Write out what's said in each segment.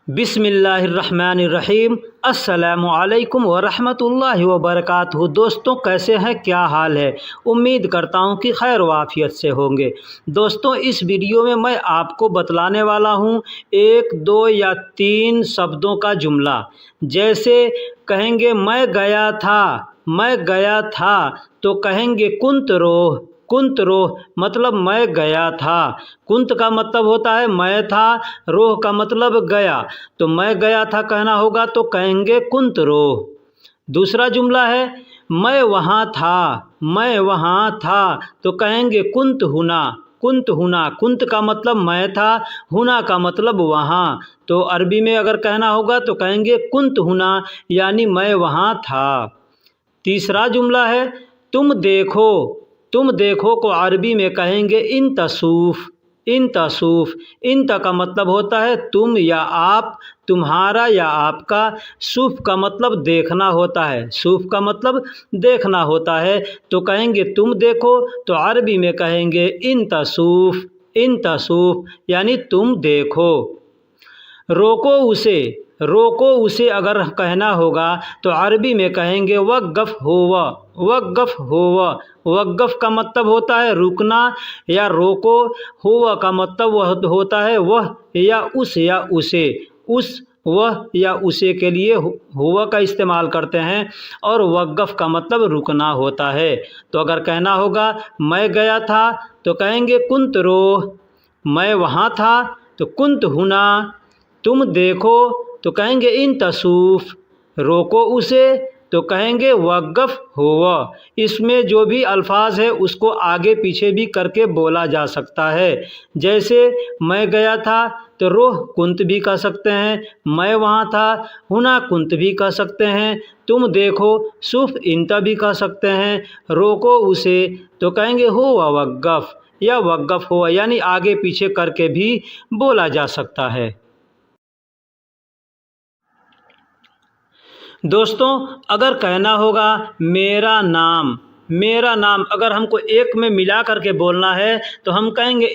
बिस्मिल्लाहिर्रहमानिर्रहीम। अस्सलामुअलैकुम वरहमतुल्लाहि वबरकातुहू। दोस्तों, कैसे हैं, क्या हाल है? उम्मीद करता हूं कि खैर वाफियत से होंगे। दोस्तों, इस वीडियो में मैं आपको बतलाने वाला हूं एक, दो या तीन शब्दों का जुमला। जैसे कहेंगे मैं गया था तो कहेंगे कुंत रोह मतलब मैं गया था। कुंत का मतलब होता है मैं था, रोह का मतलब गया, तो मैं गया था कहना होगा तो कहेंगे कुंत रोह। दूसरा जुमला है मैं वहाँ था तो कहेंगे कुंत हुना। कुंत का मतलब मैं था, हुना का मतलब वहाँ, तो अरबी में अगर कहना होगा तो कहेंगे कुंत हुना, यानी मैं वहाँ था। तीसरा जुमला है तुम देखो को अरबी में कहेंगे इन तसूफ। इंत का मतलब होता है तुम या आप, तुम्हारा या आपका। सूफ का मतलब देखना होता है, तो कहेंगे तुम देखो तो अरबी में कहेंगे इन तसूफ यानी तुम देखो। रोको उसे अगर कहना होगा तो अरबी में कहेंगे वक़्फ़ वक़्फ़ का मतलब होता है रुकना या रोको। हुआ का मतलब होता है वह या उस या उसे। वह या उसे के लिए हुआ का इस्तेमाल करते हैं, और वक़्फ़ का मतलब रुकना होता है। तो अगर कहना होगा मैं गया था तो कहेंगे कुंत रोह, मैं वहाँ था तो कुंत हुना, तुम देखो तो कहेंगे इन तसूफ, रोको उसे तो कहेंगे वक़्फ़ हुआ। इसमें जो भी अल्फाज है उसको आगे पीछे भी करके बोला जा सकता है। जैसे मैं गया था तो रोह कुंत भी कह सकते हैं, मैं वहाँ था हुना कुंत भी कह सकते हैं, तुम देखो सूफ इंता भी कह सकते हैं, रोको उसे तो कहेंगे हुआ वक़्फ़ या वक़्फ़ हुआ, यानी आगे पीछे करके भी बोला जा सकता है। दोस्तों, अगर कहना होगा मेरा नाम अगर हमको एक में मिला करके बोलना है तो हम कहेंगे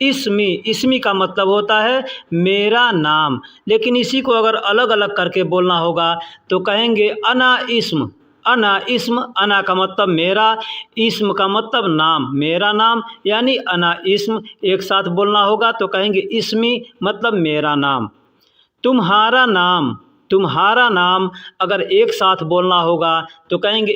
इसमी का मतलब होता है मेरा नाम। लेकिन इसी को अगर अलग अलग करके बोलना होगा तो कहेंगे अना इस्म। अना का मतलब मेरा, इस्म का मतलब नाम, मेरा नाम यानी अना इस्म। एक साथ बोलना होगा तो कहेंगे इस्मी मतलब मेरा नाम। तुम्हारा नाम अगर एक साथ बोलना होगा तो कहेंगे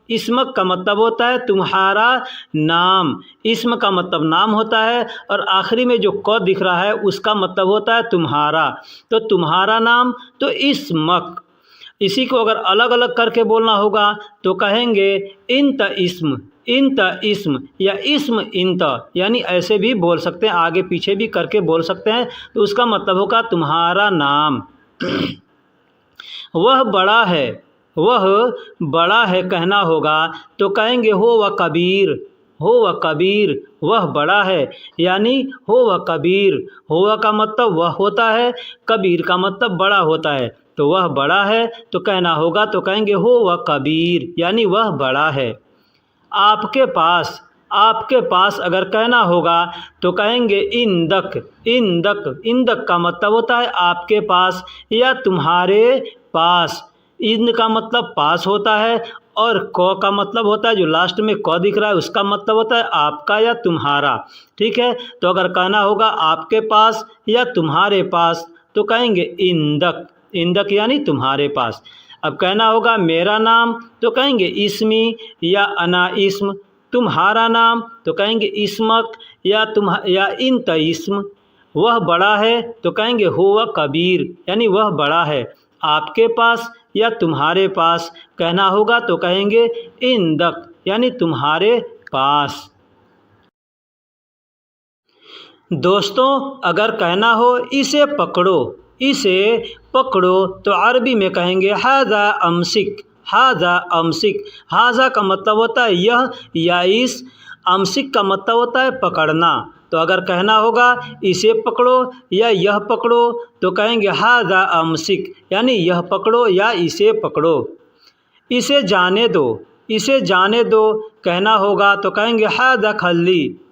इस्मक का मतलब होता है तुम्हारा नाम। इस्म का मतलब नाम होता है, और आखिरी में जो क दिख रहा है उसका मतलब होता है तुम्हारा, तो तुम्हारा नाम तो इस्मक। इसी को अगर अलग अलग करके बोलना होगा तो कहेंगे इंत इस्म या इस्म इंत, यानी ऐसे भी बोल सकते हैं, आगे पीछे भी करके बोल सकते हैं, तो उसका मतलब होगा तुम्हारा नाम। वह बड़ा है कहना होगा तो कहेंगे हो व कबीर, वह बड़ा है यानी हो व कबीर। हो का मतलब वह होता है, कबीर का मतलब बड़ा होता है, तो वह बड़ा है तो कहना होगा तो कहेंगे हो व कबीर यानी वह बड़ा है। आपके पास अगर कहना होगा तो कहेंगे इंदक का मतलब होता है आपके पास या तुम्हारे पास। इंद का मतलब पास होता है, और क का मतलब होता है जो लास्ट में क दिख रहा है उसका मतलब होता है आपका या तुम्हारा। ठीक है, तो अगर कहना होगा आपके पास या तुम्हारे पास तो कहेंगे इंदक यानी तुम्हारे पास। अब कहना होगा मेरा नाम तो कहेंगे इस्मी या अना इस्म। तुम्हारा नाम तो कहेंगे इस्मक या इंत इस्म। वह बड़ा है तो कहेंगे हुआ कबीर यानी वह बड़ा है। आपके पास या तुम्हारे पास कहना होगा तो कहेंगे इंदक यानी तुम्हारे पास। दोस्तों, अगर कहना हो इसे पकड़ो तो अरबी में कहेंगे हाजा अमसिक। हाजा का मतलब होता है यह या इस, अमसिक का मतलब होता है पकड़ना। तो अगर कहना होगा इसे पकड़ो या यह पकड़ो तो कहेंगे हाजा अमसिक यानी यह पकड़ो या इसे पकड़ो। इसे जाने दो कहना होगा तो कहेंगे हाजा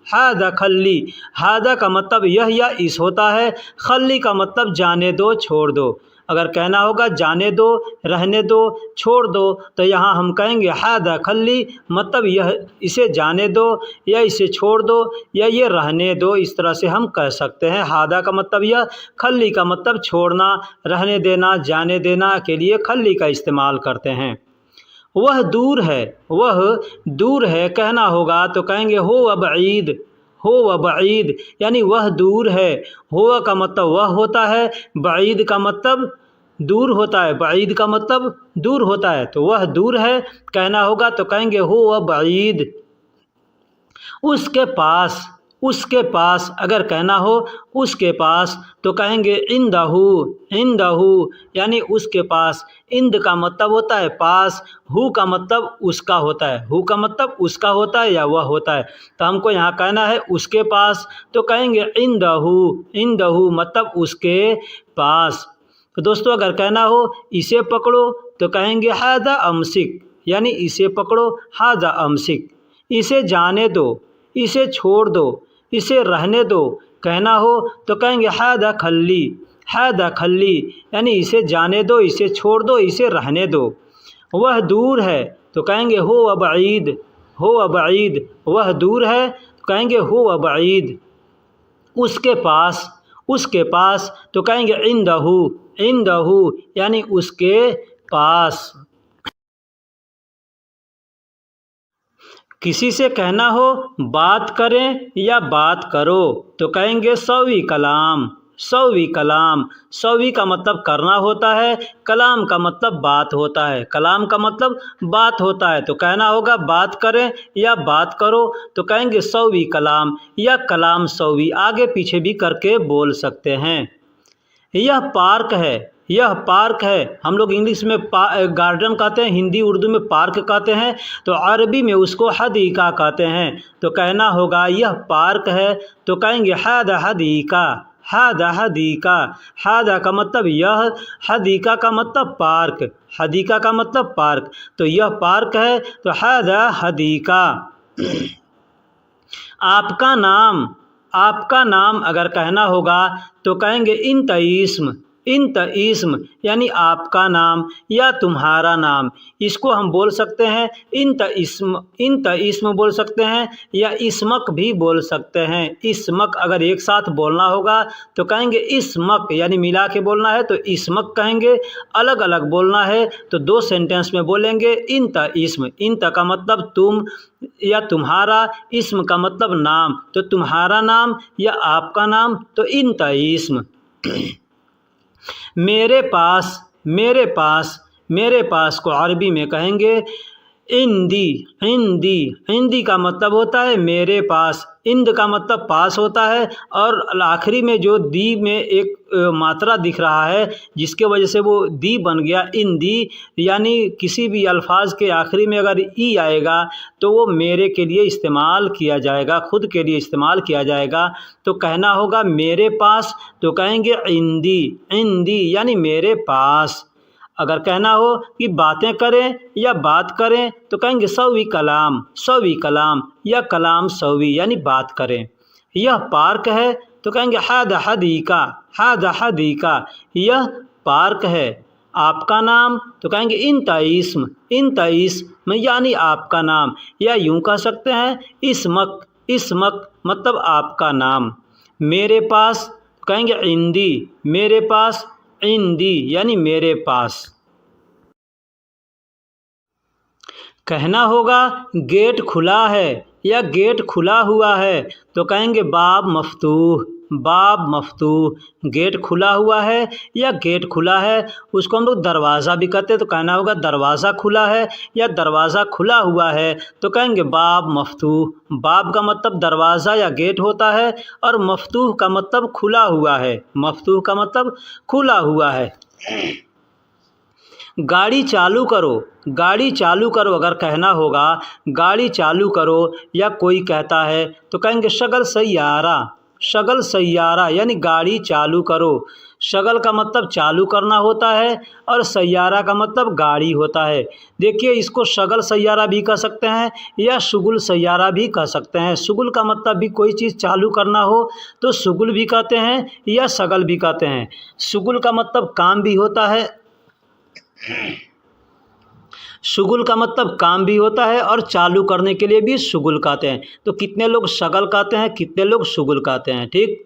हादा खल्ली, हादा का मतलब यह या इस होता है, खल्ली का मतलब जाने दो, छोड़ दो। अगर कहना होगा जाने दो, रहने दो, छोड़ दो, तो यहाँ हम कहेंगे हादा खल्ली, मतलब यह इसे जाने दो या इसे छोड़ दो या ये रहने दो, इस तरह से हम कह सकते हैं। हादा का मतलब यह, खल्ली का मतलब छोड़ना, रहने देना, जाने देना के लिए खल्ली का इस्तेमाल करते हैं। वह दूर है, वह दूर है कहना होगा तो कहेंगे हो बईद, हो बईद, यानी वह दूर है। हो का मतलब वह होता है, बईद का मतलब दूर होता है, बईद का मतलब दूर होता है, तो वह दूर है कहना होगा तो कहेंगे हो बईद। उसके पास, उसके पास अगर कहना हो उसके पास तो कहेंगे इंदहू, इंदहू, यानी उसके पास। इंद का मतलब होता है पास, हु का मतलब उसका होता है, हु का मतलब उसका होता है या वह होता है, तो हमको यहाँ कहना है उसके पास तो कहेंगे इंदहू, इंदहू मतलब उसके पास। तो दोस्तों अगर कहना हो इसे पकड़ो तो कहेंगे हादा अमसिक, यानी इसे पकड़ो, हादा अमसिक। इसे जाने दो, इसे छोड़ दो, इसे रहने दो कहना हो तो कहेंगे हादा खल्ली, हादा खल्ली, यानी इसे जाने दो, इसे छोड़ दो, इसे रहने दो। वह दूर है तो कहेंगे हो बईद, हो बईद, वह दूर है तो कहेंगे हो बईद। उसके पास, उसके पास तो कहेंगे इंदहू, इंदहू, यानी उसके पास। किसी से कहना हो बात करें या बात करो तो कहेंगे सवी कलाम, सवी कलाम। सवी का मतलब करना होता है, कलाम का मतलब बात होता है, कलाम का मतलब बात होता है, तो कहना होगा बात करें या बात करो तो कहेंगे सवी कलाम या कलाम सवी, आगे पीछे भी करके बोल सकते हैं। यह पार्क है, यह पार्क है, हम लोग इंग्लिश में गार्डन कहते हैं, हिंदी उर्दू में पार्क कहते हैं, तो अरबी में उसको हदीका कहते हैं। तो कहना होगा यह पार्क है तो कहेंगे हादा हदीका, हादा हदीका। हादा का मतलब यह, हदीका का मतलब पार्क, हदीका का मतलब पार्क, तो यह पार्क है तो हादा हदीका। आपका नाम, आपका नाम अगर कहना होगा तो कहेंगे इंत इस्म, इंत इस्म, यानी आपका नाम या तुम्हारा नाम। इसको हम बोल सकते हैं इंत इस्म, इंत इस्म बोल सकते हैं या इस्मक भी बोल सकते हैं। इस्मक अगर एक साथ बोलना होगा तो कहेंगे इस्मक, यानी मिला के बोलना है तो इस्मक कहेंगे। अलग अलग बोलना है तो दो सेंटेंस में बोलेंगे इंत इस्म। इंत का मतलब तुम या तुम्हारा, इस्म का मतलब नाम, तो तुम्हारा नाम या आपका नाम तो इंत इस्म। मेरे पास, मेरे पास, मेरे पास को अरबी में कहेंगे इंदी, इंदी, इंदी का मतलब होता है मेरे पास, इंद का मतलब पास होता है, और आखिरी में जो दी में एक मात्रा दिख रहा है जिसके वजह से वो दी बन गया इंदी, यानी किसी भी अल्फाज के आखिरी में अगर ई आएगा तो वो मेरे के लिए इस्तेमाल किया जाएगा, खुद के लिए इस्तेमाल किया जाएगा। तो कहना होगा मेरे पास तो कहेंगे इंदी, इंदी, यानी मेरे पास। अगर कहना हो कि बातें करें या बात करें तो कहेंगे सवी कलाम, सवी कलाम या कलाम सवी, यानी बात करें। यह पार्क है तो कहेंगे हादा हदीका, हादा हदीका, यह पार्क है। आपका नाम तो कहेंगे इंत इस्म, इंत इस्म, यानी आपका नाम, या यूं कह सकते हैं इस्मक, इस्मक मतलब आपका नाम। मेरे पास कहेंगे इंदी, मेरे पास इंदी, यानी मेरे पास। कहना होगा गेट खुला है या गेट खुला हुआ है तो कहेंगे बाब मफ्तूह, बाब मफ्तूह, गेट खुला हुआ है या गेट खुला है। उसको हम लोग दरवाज़ा भी कहते हैं तो कहना होगा दरवाज़ा खुला है या दरवाज़ा खुला हुआ है तो कहेंगे बाब मफ्तूह। बाब का मतलब दरवाज़ा या गेट होता है और मफ्तूह का मतलब खुला हुआ है, मफ्तूह का मतलब खुला हुआ है। गाड़ी चालू करो, गाड़ी चालू करो अगर कहना होगा गाड़ी चालू करो या कोई कहता है तो कहेंगे शगल सैयारा, शगल सैयारा, यानी गाड़ी चालू करो। शगल का मतलब चालू करना होता है और सैयारा का मतलब गाड़ी होता है। देखिए, इसको शगल सैयारा भी कह सकते हैं या शुगुल सैयारा भी कह सकते हैं। शुगुल का मतलब भी कोई चीज़ चालू करना हो तो शुगुल भी कहते हैं या शगल भी कहते हैं। शुगुल का मतलब काम भी होता है, शुगुल का मतलब काम भी होता है और चालू करने के लिए भी शुगुल कहते हैं। तो कितने लोग शगल कहते हैं, कितने लोग शुगुल कहते हैं। ठीक।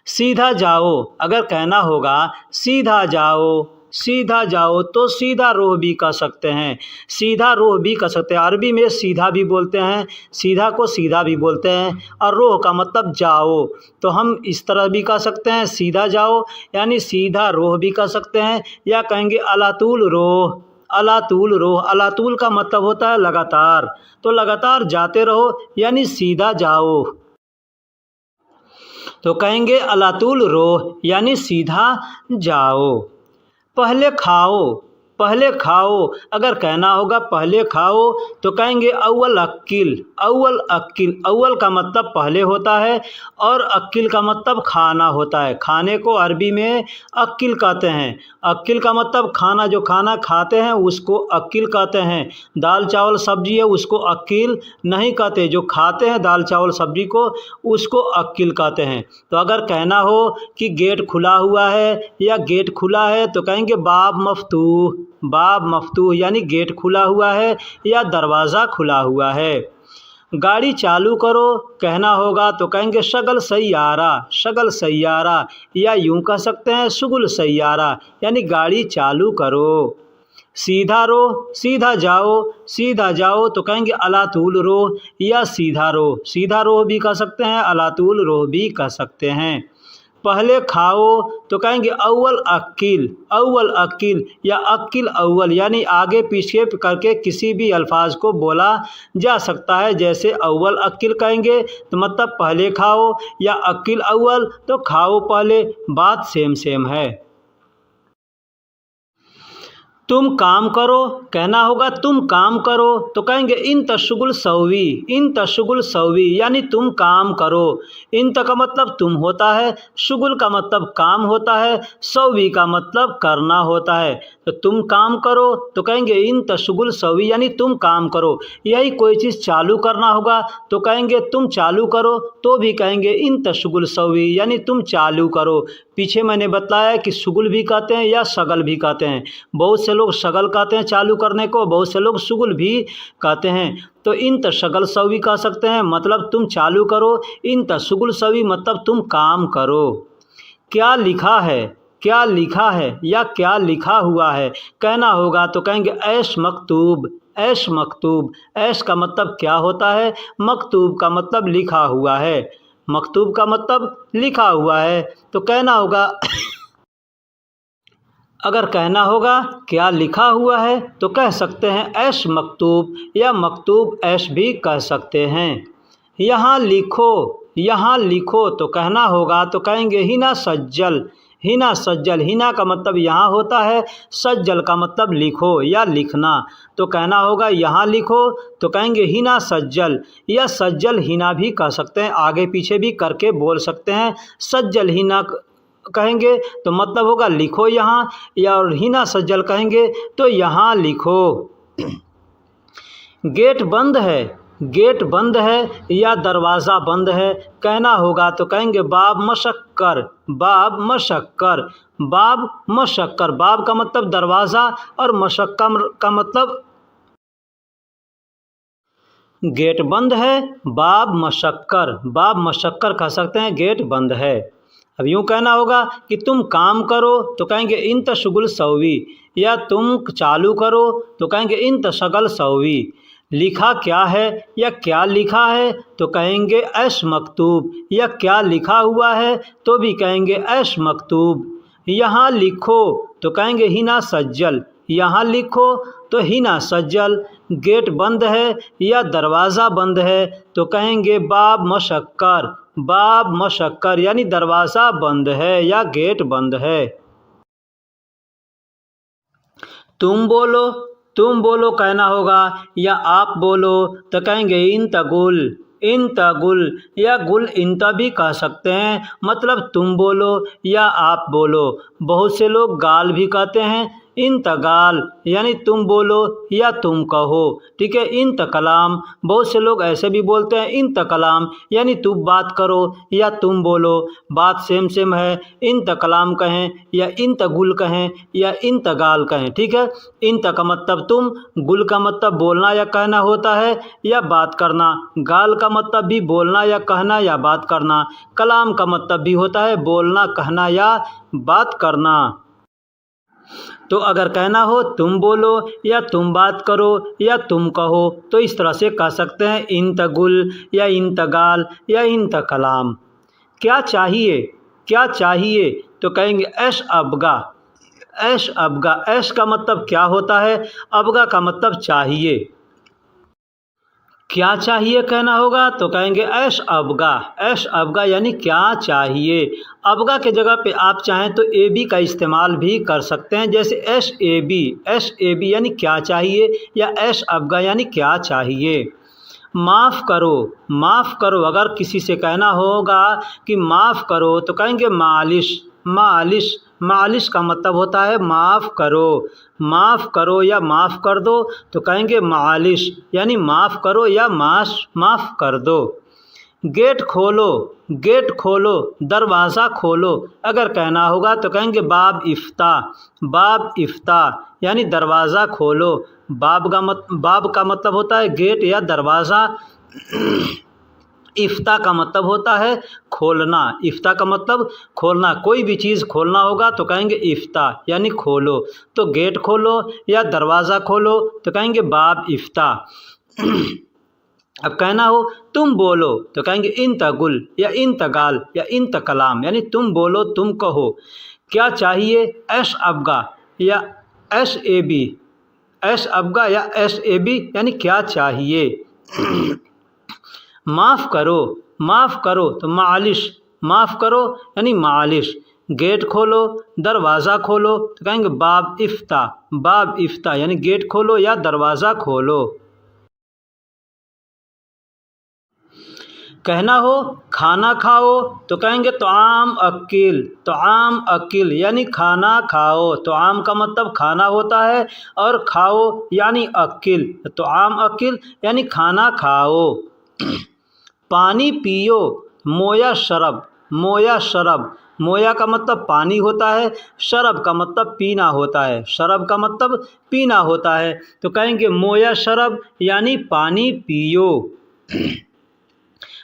सीधा जाओ, अगर कहना होगा सीधा जाओ, सीधा जाओ तो सीधा रोह भी कह सकते हैं, सीधा रोह भी कह सकते हैं। अरबी में सीधा भी बोलते हैं, सीधा को सीधा भी बोलते हैं, और रोह का मतलब जाओ। तो हम इस तरह भी कह सकते हैं सीधा जाओ यानी सीधा रोह भी कह सकते हैं, या कहेंगे अलातूल रोह, अलातूल रोह। अलातूल का मतलब होता है लगातार, तो लगातार जाते रहो यानी सीधा जाओ। तो कहेंगे अलातूल रोह यानी सीधा जाओ। पहले खाओ, पहले खाओ, अगर कहना होगा पहले खाओ तो कहेंगे अव्वल अक्किल, अव्वल अक्किल। अव्वल का मतलब पहले होता है और अक्किल का मतलब खाना होता है। खाने को अरबी में अक्किल कहते हैं। अक्किल का मतलब खाना, जो खाना खाते हैं उसको अक्किल कहते हैं। दाल चावल सब्जी है उसको अक्किल नहीं कहते, जो खाते हैं दाल चावल सब्जी को उसको अक्किल कहते हैं। तो अगर कहना हो कि गेट खुला हुआ है या गेट खुला है तो कहेंगे बाब मफ्तूह, बाब मफ्तूह यानी गेट खुला हुआ है या दरवाज़ा खुला हुआ है। गाड़ी चालू करो कहना होगा तो कहेंगे शगल सैयारा, शगल सैयारा, या यूं कह सकते हैं शुगुल सैयारा यानी गाड़ी चालू करो। सीधा रो, सीधा जाओ, सीधा जाओ तो कहेंगे अलातूल रोह या सीधा रोह। सीधा रोह भी कह सकते हैं, अलातूल रोह भी कह सकते हैं। पहले खाओ तो कहेंगे अव्वल अक्किल, अव्वल अक्किल या अक्किल अव्वल यानी आगे पीछे करके किसी भी अल्फाज को बोला जा सकता है। जैसे अव्वल अक्किल कहेंगे तो मतलब पहले खाओ, या अक्किल अव्वल तो खाओ पहले, बात सेम सेम है। तुम काम करो कहना होगा तुम काम करो तो कहेंगे इन तशगुल सवी, इन तशगुल सवी यानी तुम काम करो। इन का मतलब तुम होता है, शुगुल का मतलब काम होता है, सवी का मतलब करना होता है। तो तुम काम करो तो कहेंगे इन तशगुल सवी यानी तुम काम करो। यही कोई चीज़ चालू करना होगा तो कहेंगे तुम चालू करो, तो भी कहेंगे इन तशगुल सवी यानी तुम चालू करो। पीछे मैंने बताया कि शुगुल भी कहते हैं या शगल भी कहते हैं। बहुत से लोग शगल कहते हैं चालू करने को, बहुत से लोग शुगुल भी कहते हैं। तो इन तशगल सवी कह सकते हैं मतलब तुम चालू करो, इन तशगुल सवी मतलब तुम काम करो। क्या लिखा है, क्या लिखा है या क्या लिखा हुआ है कहना होगा तो कहेंगे ऐश मकतूब, ऐश मकतूब। ऐश का मतलब क्या होता है, मकतूब का मतलब लिखा हुआ है, मकतूब का मतलब लिखा हुआ है। तो कहना होगा अगर कहना होगा क्या लिखा हुआ है तो कह सकते हैं ऐश मकतूब, या मकतूब ऐश भी कह सकते हैं। यहाँ लिखो, यहाँ लिखो तो कहना होगा तो कहेंगे हिना सज्जल, हिना सज्जल। हिना का मतलब यहाँ होता है, सज्जल का मतलब लिखो या लिखना। तो कहना होगा यहाँ लिखो तो कहेंगे हिना सज्जल, या सज्जल हिना भी कह सकते हैं, आगे पीछे भी करके बोल सकते हैं। सज्जल हिना कहेंगे तो मतलब होगा लिखो यहाँ, या और हिना सज्जल कहेंगे तो यहाँ लिखो। गेट बंद है, गेट बंद है या दरवाज़ा बंद है कहना होगा तो कहेंगे बाब मशक्कर, बाब मशक्कर, बाब मशक्कर। बाब का मतलब दरवाज़ा और मशक्कर का मतलब गेट बंद है, बाब मशक्कर, बाब मशक्कर कह सकते हैं, गेट बंद है। अब यूँ कहना होगा कि तुम काम करो तो कहेंगे इन तशगुल सवी, या तुम चालू करो तो कहेंगे इन तशगल सवी। लिखा क्या है या क्या लिखा है तो कहेंगे ऐश मकतूब, या क्या लिखा हुआ है तो भी कहेंगे ऐश मकतूब। यहाँ लिखो तो कहेंगे हिना सज्जल, यहाँ लिखो तो हिना सज्जल। गेट बंद है या दरवाज़ा बंद है तो कहेंगे बाब मशक्कर, बाब मशक्कर यानी दरवाज़ा बंद है या गेट बंद है। तुम बोलो, तुम बोलो कहना होगा या आप बोलो तो कहेंगे इन तगुल, इंत गुल या गुल इंत भी कह सकते हैं, मतलब तुम बोलो या आप बोलो। बहुत से लोग गाल भी कहते हैं, इंत गाल यानी तुम बोलो या तुम कहो। ठीक है, इंत कलाम, बहुत से लोग ऐसे भी बोलते हैं इंत कलाम यानी तुम बात करो या तुम बोलो, बात सेम सेम है। इंत कलाम कहें या इंत गुल कहें या इंत गाल कहें। ठीक है, इंत का मतलब तुम, गुल का मतलब बोलना या कहना होता है या बात करना, गाल का मतलब भी बोलना या कहना या बात करना, कलाम का मतलब भी होता है बोलना कहना या बात करना। तो अगर कहना हो तुम बोलो या तुम बात करो या तुम कहो तो इस तरह से कह सकते हैं इंत गुल या इंत गाल या इंत कलाम। क्या चाहिए, क्या चाहिए तो कहेंगे ऐश अबगा। ऐश अबगा, ऐश का मतलब क्या होता है, अबगा का मतलब चाहिए। क्या चाहिए कहना होगा तो कहेंगे ऐश अबगा। ऐश अबगा यानी क्या चाहिए। अबगा के जगह पे आप चाहें तो ए बी का इस्तेमाल भी कर सकते हैं, जैसे एश A B. Ash A B यानी क्या चाहिए या ऐश अबगा यानी क्या चाहिए। माफ़ करो, माफ़ करो, अगर किसी से कहना होगा कि माफ़ करो तो कहेंगे मालिश। मालिश, मालिश का मतलब होता है माफ़ करो। माफ़ करो या माफ़ कर दो तो कहेंगे मालिश यानी माफ़ करो या माफ़ कर दो। गेट खोलो, गेट खोलो, दरवाज़ा खोलो, अगर कहना होगा तो कहेंगे बाब इफ्ता। बाब इफ्ता यानी दरवाज़ा खोलो। बाब का मतलब होता है गेट या दरवाज़ा। इफ्ता का मतलब होता है खोलना। इफ्ता का मतलब खोलना, कोई भी चीज़ खोलना होगा तो कहेंगे इफ्ता यानी खोलो। तो गेट खोलो या दरवाज़ा खोलो तो कहेंगे बाब इफ्ता। अब कहना हो तुम बोलो तो कहेंगे इंत गुल या इंत गाल या इंत कलाम यानी तुम बोलो तुम कहो। क्या चाहिए, ऐश अबगा या एश ए बी। ऐश अबगा या एश ए बी यानी क्या चाहिए। माफ़ करो, माफ़ करो तो मालिश। माफ़ करो यानी मालिश। गेट खोलो, दरवाज़ा खोलो तो कहेंगे बाब इफ्ता। बाब इफ्ता यानी गेट खोलो या दरवाज़ा खोलो। कहना हो खाना खाओ तो कहेंगे तो आम अकिल। तो आम अकिल यानी खाना खाओ। तो आम का मतलब खाना होता है और खाओ यानी अकिल। तो आम अकिल यानी खाना खाओ। पानी पियो, मोया शरब। मोया शरब, मोया का मतलब पानी होता है, शरब का मतलब पीना होता है। शरब का मतलब पीना होता है तो कहेंगे मोया शरब यानी पानी पियो।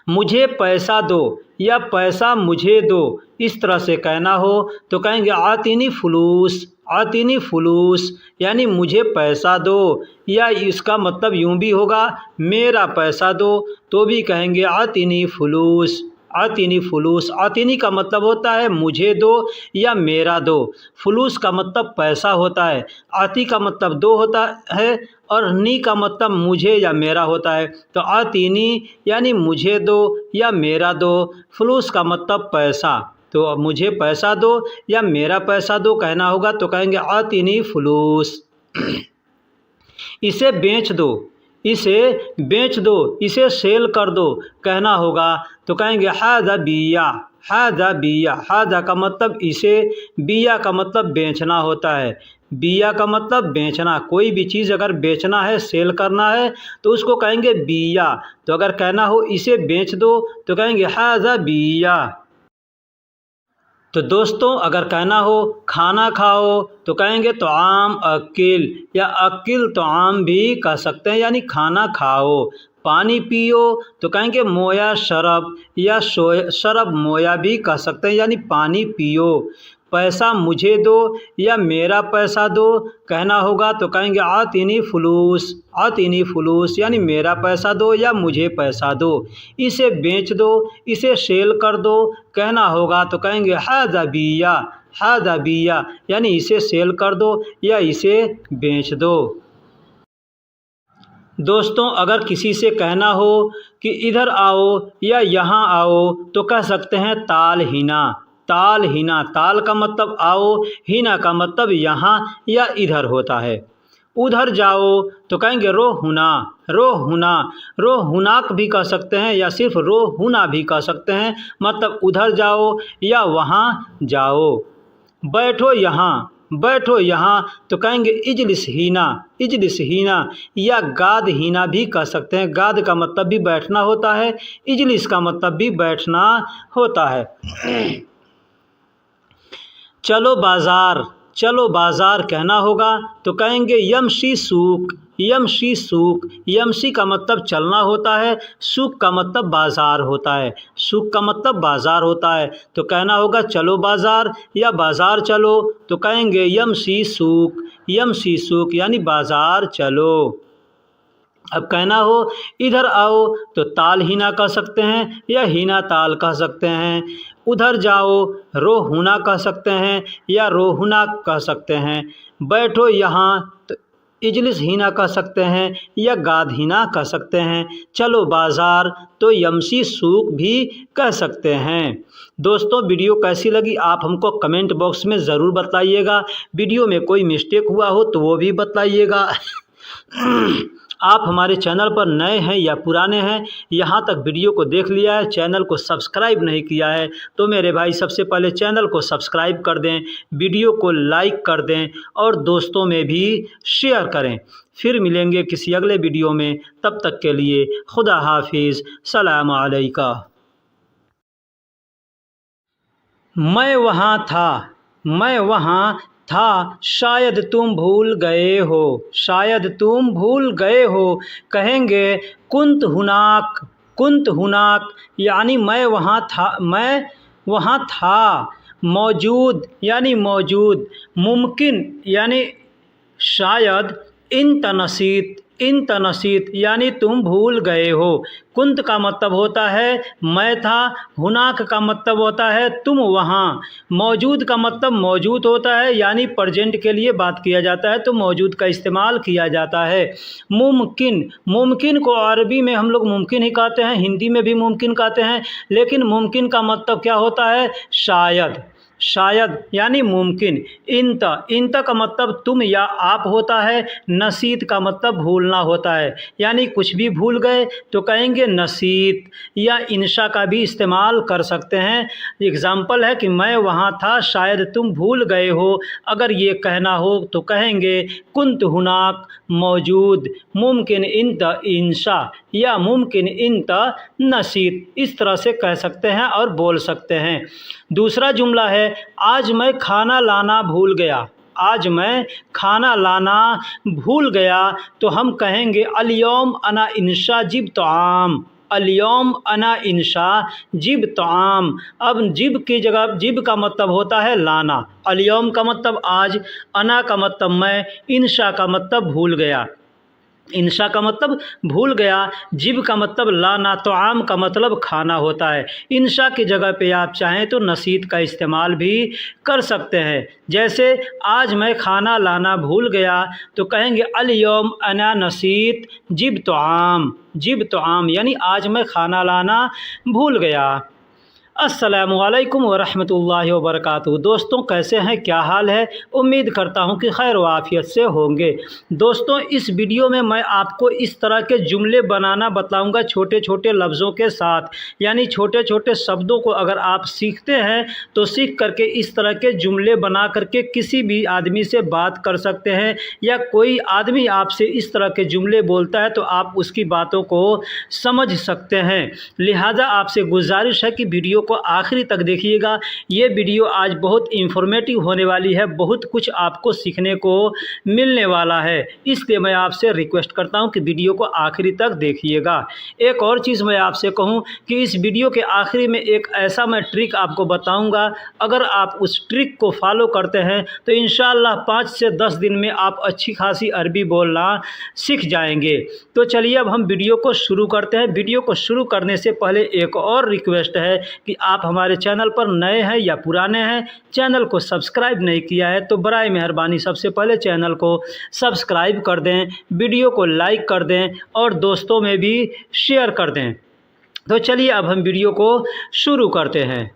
मुझे पैसा दो या पैसा मुझे दो, इस तरह से कहना हो तो कहेंगे आतिनी फुलूस। आतिनी फुलूस यानी मुझे पैसा दो, या इसका मतलब यूँ भी होगा मेरा पैसा दो तो भी कहेंगे आतिनी फुलूस। आतिनी फुलूस, आतिनी का मतलब होता है मुझे दो या मेरा दो। फुलूस का मतलब पैसा होता है। आती का मतलब दो होता है और नी का मतलब मुझे या मेरा होता है। तो आतिनी यानी मुझे दो या मेरा दो, फुलूस का मतलब पैसा। तो मुझे पैसा दो या मेरा पैसा दो कहना होगा तो कहेंगे आतिनी फुलूस। इसे बेच दो, इसे बेच दो, इसे सेल कर दो कहना होगा तो कहेंगे हाजा बिया। हाजा बिया, हाजा का मतलब इसे, बिया का मतलब बेचना होता है। बिया का मतलब बेचना, कोई भी चीज़ अगर बेचना है सेल करना है तो उसको कहेंगे बिया। तो अगर कहना हो इसे बेच दो तो कहेंगे हाजा बिया। तो दोस्तों अगर कहना हो खाना खाओ तो कहेंगे तो आम अकिल या अकिल तो आम भी कह सकते हैं यानी खाना खाओ। पानी पियो तो कहेंगे मोया शरब या शरब मोया भी कह सकते हैं यानी पानी पियो। पैसा मुझे दो या मेरा पैसा दो कहना होगा तो कहेंगे आतिनी फुलूस। आतिनी फुलूस यानी मेरा पैसा दो या मुझे पैसा दो। इसे बेच दो, इसे सेल कर दो कहना होगा तो कहेंगे हाजा बिया। हाजा बिया यानी इसे सेल कर दो या इसे बेच दो। दोस्तों अगर किसी से कहना हो कि इधर आओ या यहाँ आओ तो कह सकते हैं ताल हिना। ताल हिना, ताल का मतलब आओ, हिना का मतलब यहाँ या इधर होता है। उधर जाओ तो कहेंगे रोहुना, रोहुना। रोहुनाक भी कह सकते हैं या सिर्फ रोहुना भी कह सकते हैं, मतलब उधर जाओ या वहाँ जाओ। बैठो यहाँ, बैठो यहाँ तो कहेंगे इजलिस हीना, इजलिस हीना। या गाद हीना भी कह सकते हैं, गाद का मतलब भी बैठना होता है, इजलिस का मतलब भी बैठना होता है। चलो बाज़ार, चलो बाज़ार कहना होगा तो कहेंगे यमशी सूक, यमशी सूक। यमशी का मतलब चलना होता है, सूक का मतलब बाज़ार होता है, सूक का मतलब बाज़ार होता है। तो कहना होगा चलो बाज़ार या बाज़ार चलो तो कहेंगे यमशी सूक, यमशी सूक यानी बाज़ार चलो। अब कहना हो इधर आओ तो ताल हीना कह सकते हैं या हीना ताल कह सकते हैं। उधर जाओ रोहुना कह सकते हैं या रोहुना कह सकते हैं। बैठो यहाँ तो इजलिस हीना कह सकते हैं या गाद हीना कह सकते हैं। चलो बाज़ार तो यमशी सूक भी कह सकते हैं। दोस्तों वीडियो कैसी लगी आप हमको कमेंट बॉक्स में ज़रूर बताइएगा। वीडियो में कोई मिस्टेक हुआ हो तो वो भी बताइएगा। आप हमारे चैनल पर नए हैं या पुराने हैं, यहाँ तक वीडियो को देख लिया है, चैनल को सब्सक्राइब नहीं किया है तो मेरे भाई सबसे पहले चैनल को सब्सक्राइब कर दें, वीडियो को लाइक कर दें और दोस्तों में भी शेयर करें। फिर मिलेंगे किसी अगले वीडियो में, तब तक के लिए खुदा हाफिज़, सलाम अलैका। मैं वहाँ था, मैं वहाँ था, शायद तुम भूल गए हो, शायद तुम भूल गए हो। कहेंगे कुंत हुनाक, कुंत हुनाक यानी मैं वहाँ था, मैं वहाँ था। मौजूद यानी मौजूद। मुमकिन यानी शायद। इन तनसीत, इन तनसीत यानी तुम भूल गए हो। कुंत का मतलब होता है मैं था, हुनाक का मतलब होता है तुम वहाँ, मौजूद का मतलब मौजूद होता है यानी प्रेजेंट के लिए बात किया जाता है तो मौजूद का इस्तेमाल किया जाता है। मुमकिन, मुमकिन को अरबी में हम लोग मुमकिन ही कहते हैं, हिंदी में भी मुमकिन कहते हैं, लेकिन मुमकिन का मतलब क्या होता है शायद, शायद यानी मुमकिन। इंत, इंत का मतलब तुम या आप होता है। नसीत का मतलब भूलना होता है यानी कुछ भी भूल गए तो कहेंगे नसीत। या इंशा का भी इस्तेमाल कर सकते हैं। एग्ज़ाम्पल है कि मैं वहाँ था शायद तुम भूल गए हो। अगर ये कहना हो तो कहेंगे कुंत हुनाक, मौजूद, मुमकिन इंत इंशा या मुमकिन इंत नसीत। इस तरह से कह सकते हैं और बोल सकते हैं। दूसरा जुमला है आज मैं खाना लाना भूल गया, आज मैं खाना लाना भूल गया तो हम कहेंगे अल-यौम अना इंशा जिब तआम, अल-यौम अना इंशा जिब तआम। अब जिब की जगह जिब का मतलब होता है लाना, अल-यौम का मतलब आज, अना का मतलब मैं, इंशा का मतलब भूल गया। इंशा का मतलब भूल गया, जिब का मतलब लाना, तो आम का मतलब खाना होता है। इंशा की जगह पे आप चाहें तो नसीत का इस्तेमाल भी कर सकते हैं। जैसे आज मैं खाना लाना भूल गया तो कहेंगे अल यौम अना नसीत जिब तो आम, जिब तो आम यानी आज मैं खाना लाना भूल गया। अस्सलामुअलैकुम वरहमतुल्लाहि वबरकातुहू। दोस्तों कैसे हैं, क्या हाल है? उम्मीद करता हूं कि खैर वाफियत से होंगे। दोस्तों इस वीडियो में मैं आपको इस तरह के जुमले बनाना बताऊंगा छोटे छोटे लफ्ज़ों के साथ, यानी छोटे छोटे शब्दों को अगर आप सीखते हैं तो सीख करके इस तरह के जुमले बना करके किसी भी आदमी से बात कर सकते हैं, या कोई आदमी आपसे इस तरह के जुमले बोलता है तो आप उसकी बातों को समझ सकते हैं। लिहाजा आपसे गुजारिश है कि वीडियो को आखिरी तक देखिएगा। ये वीडियो आज बहुत इंफॉर्मेटिव होने वाली है, बहुत कुछ आपको सीखने को मिलने वाला है, इसलिए मैं आपसे रिक्वेस्ट करता हूं कि वीडियो को आखिरी तक देखिएगा। एक और चीज़ मैं आपसे कहूं कि इस वीडियो के आखिरी में एक ऐसा मैं ट्रिक आपको बताऊंगा, अगर आप उस ट्रिक को फॉलो करते हैं तो इंशाअल्लाह 5 से 10 दिन में आप अच्छी खासी अरबी बोलना सीख जाएंगे। तो चलिए अब हम वीडियो को शुरू करते हैं। वीडियो को शुरू करने से पहले एक और रिक्वेस्ट है कि आप हमारे चैनल पर नए हैं या पुराने हैं, चैनल को सब्सक्राइब नहीं किया है तो बराए मेहरबानी सबसे पहले चैनल को सब्सक्राइब कर दें, वीडियो को लाइक कर दें और दोस्तों में भी शेयर कर दें। तो चलिए अब हम वीडियो को शुरू करते हैं।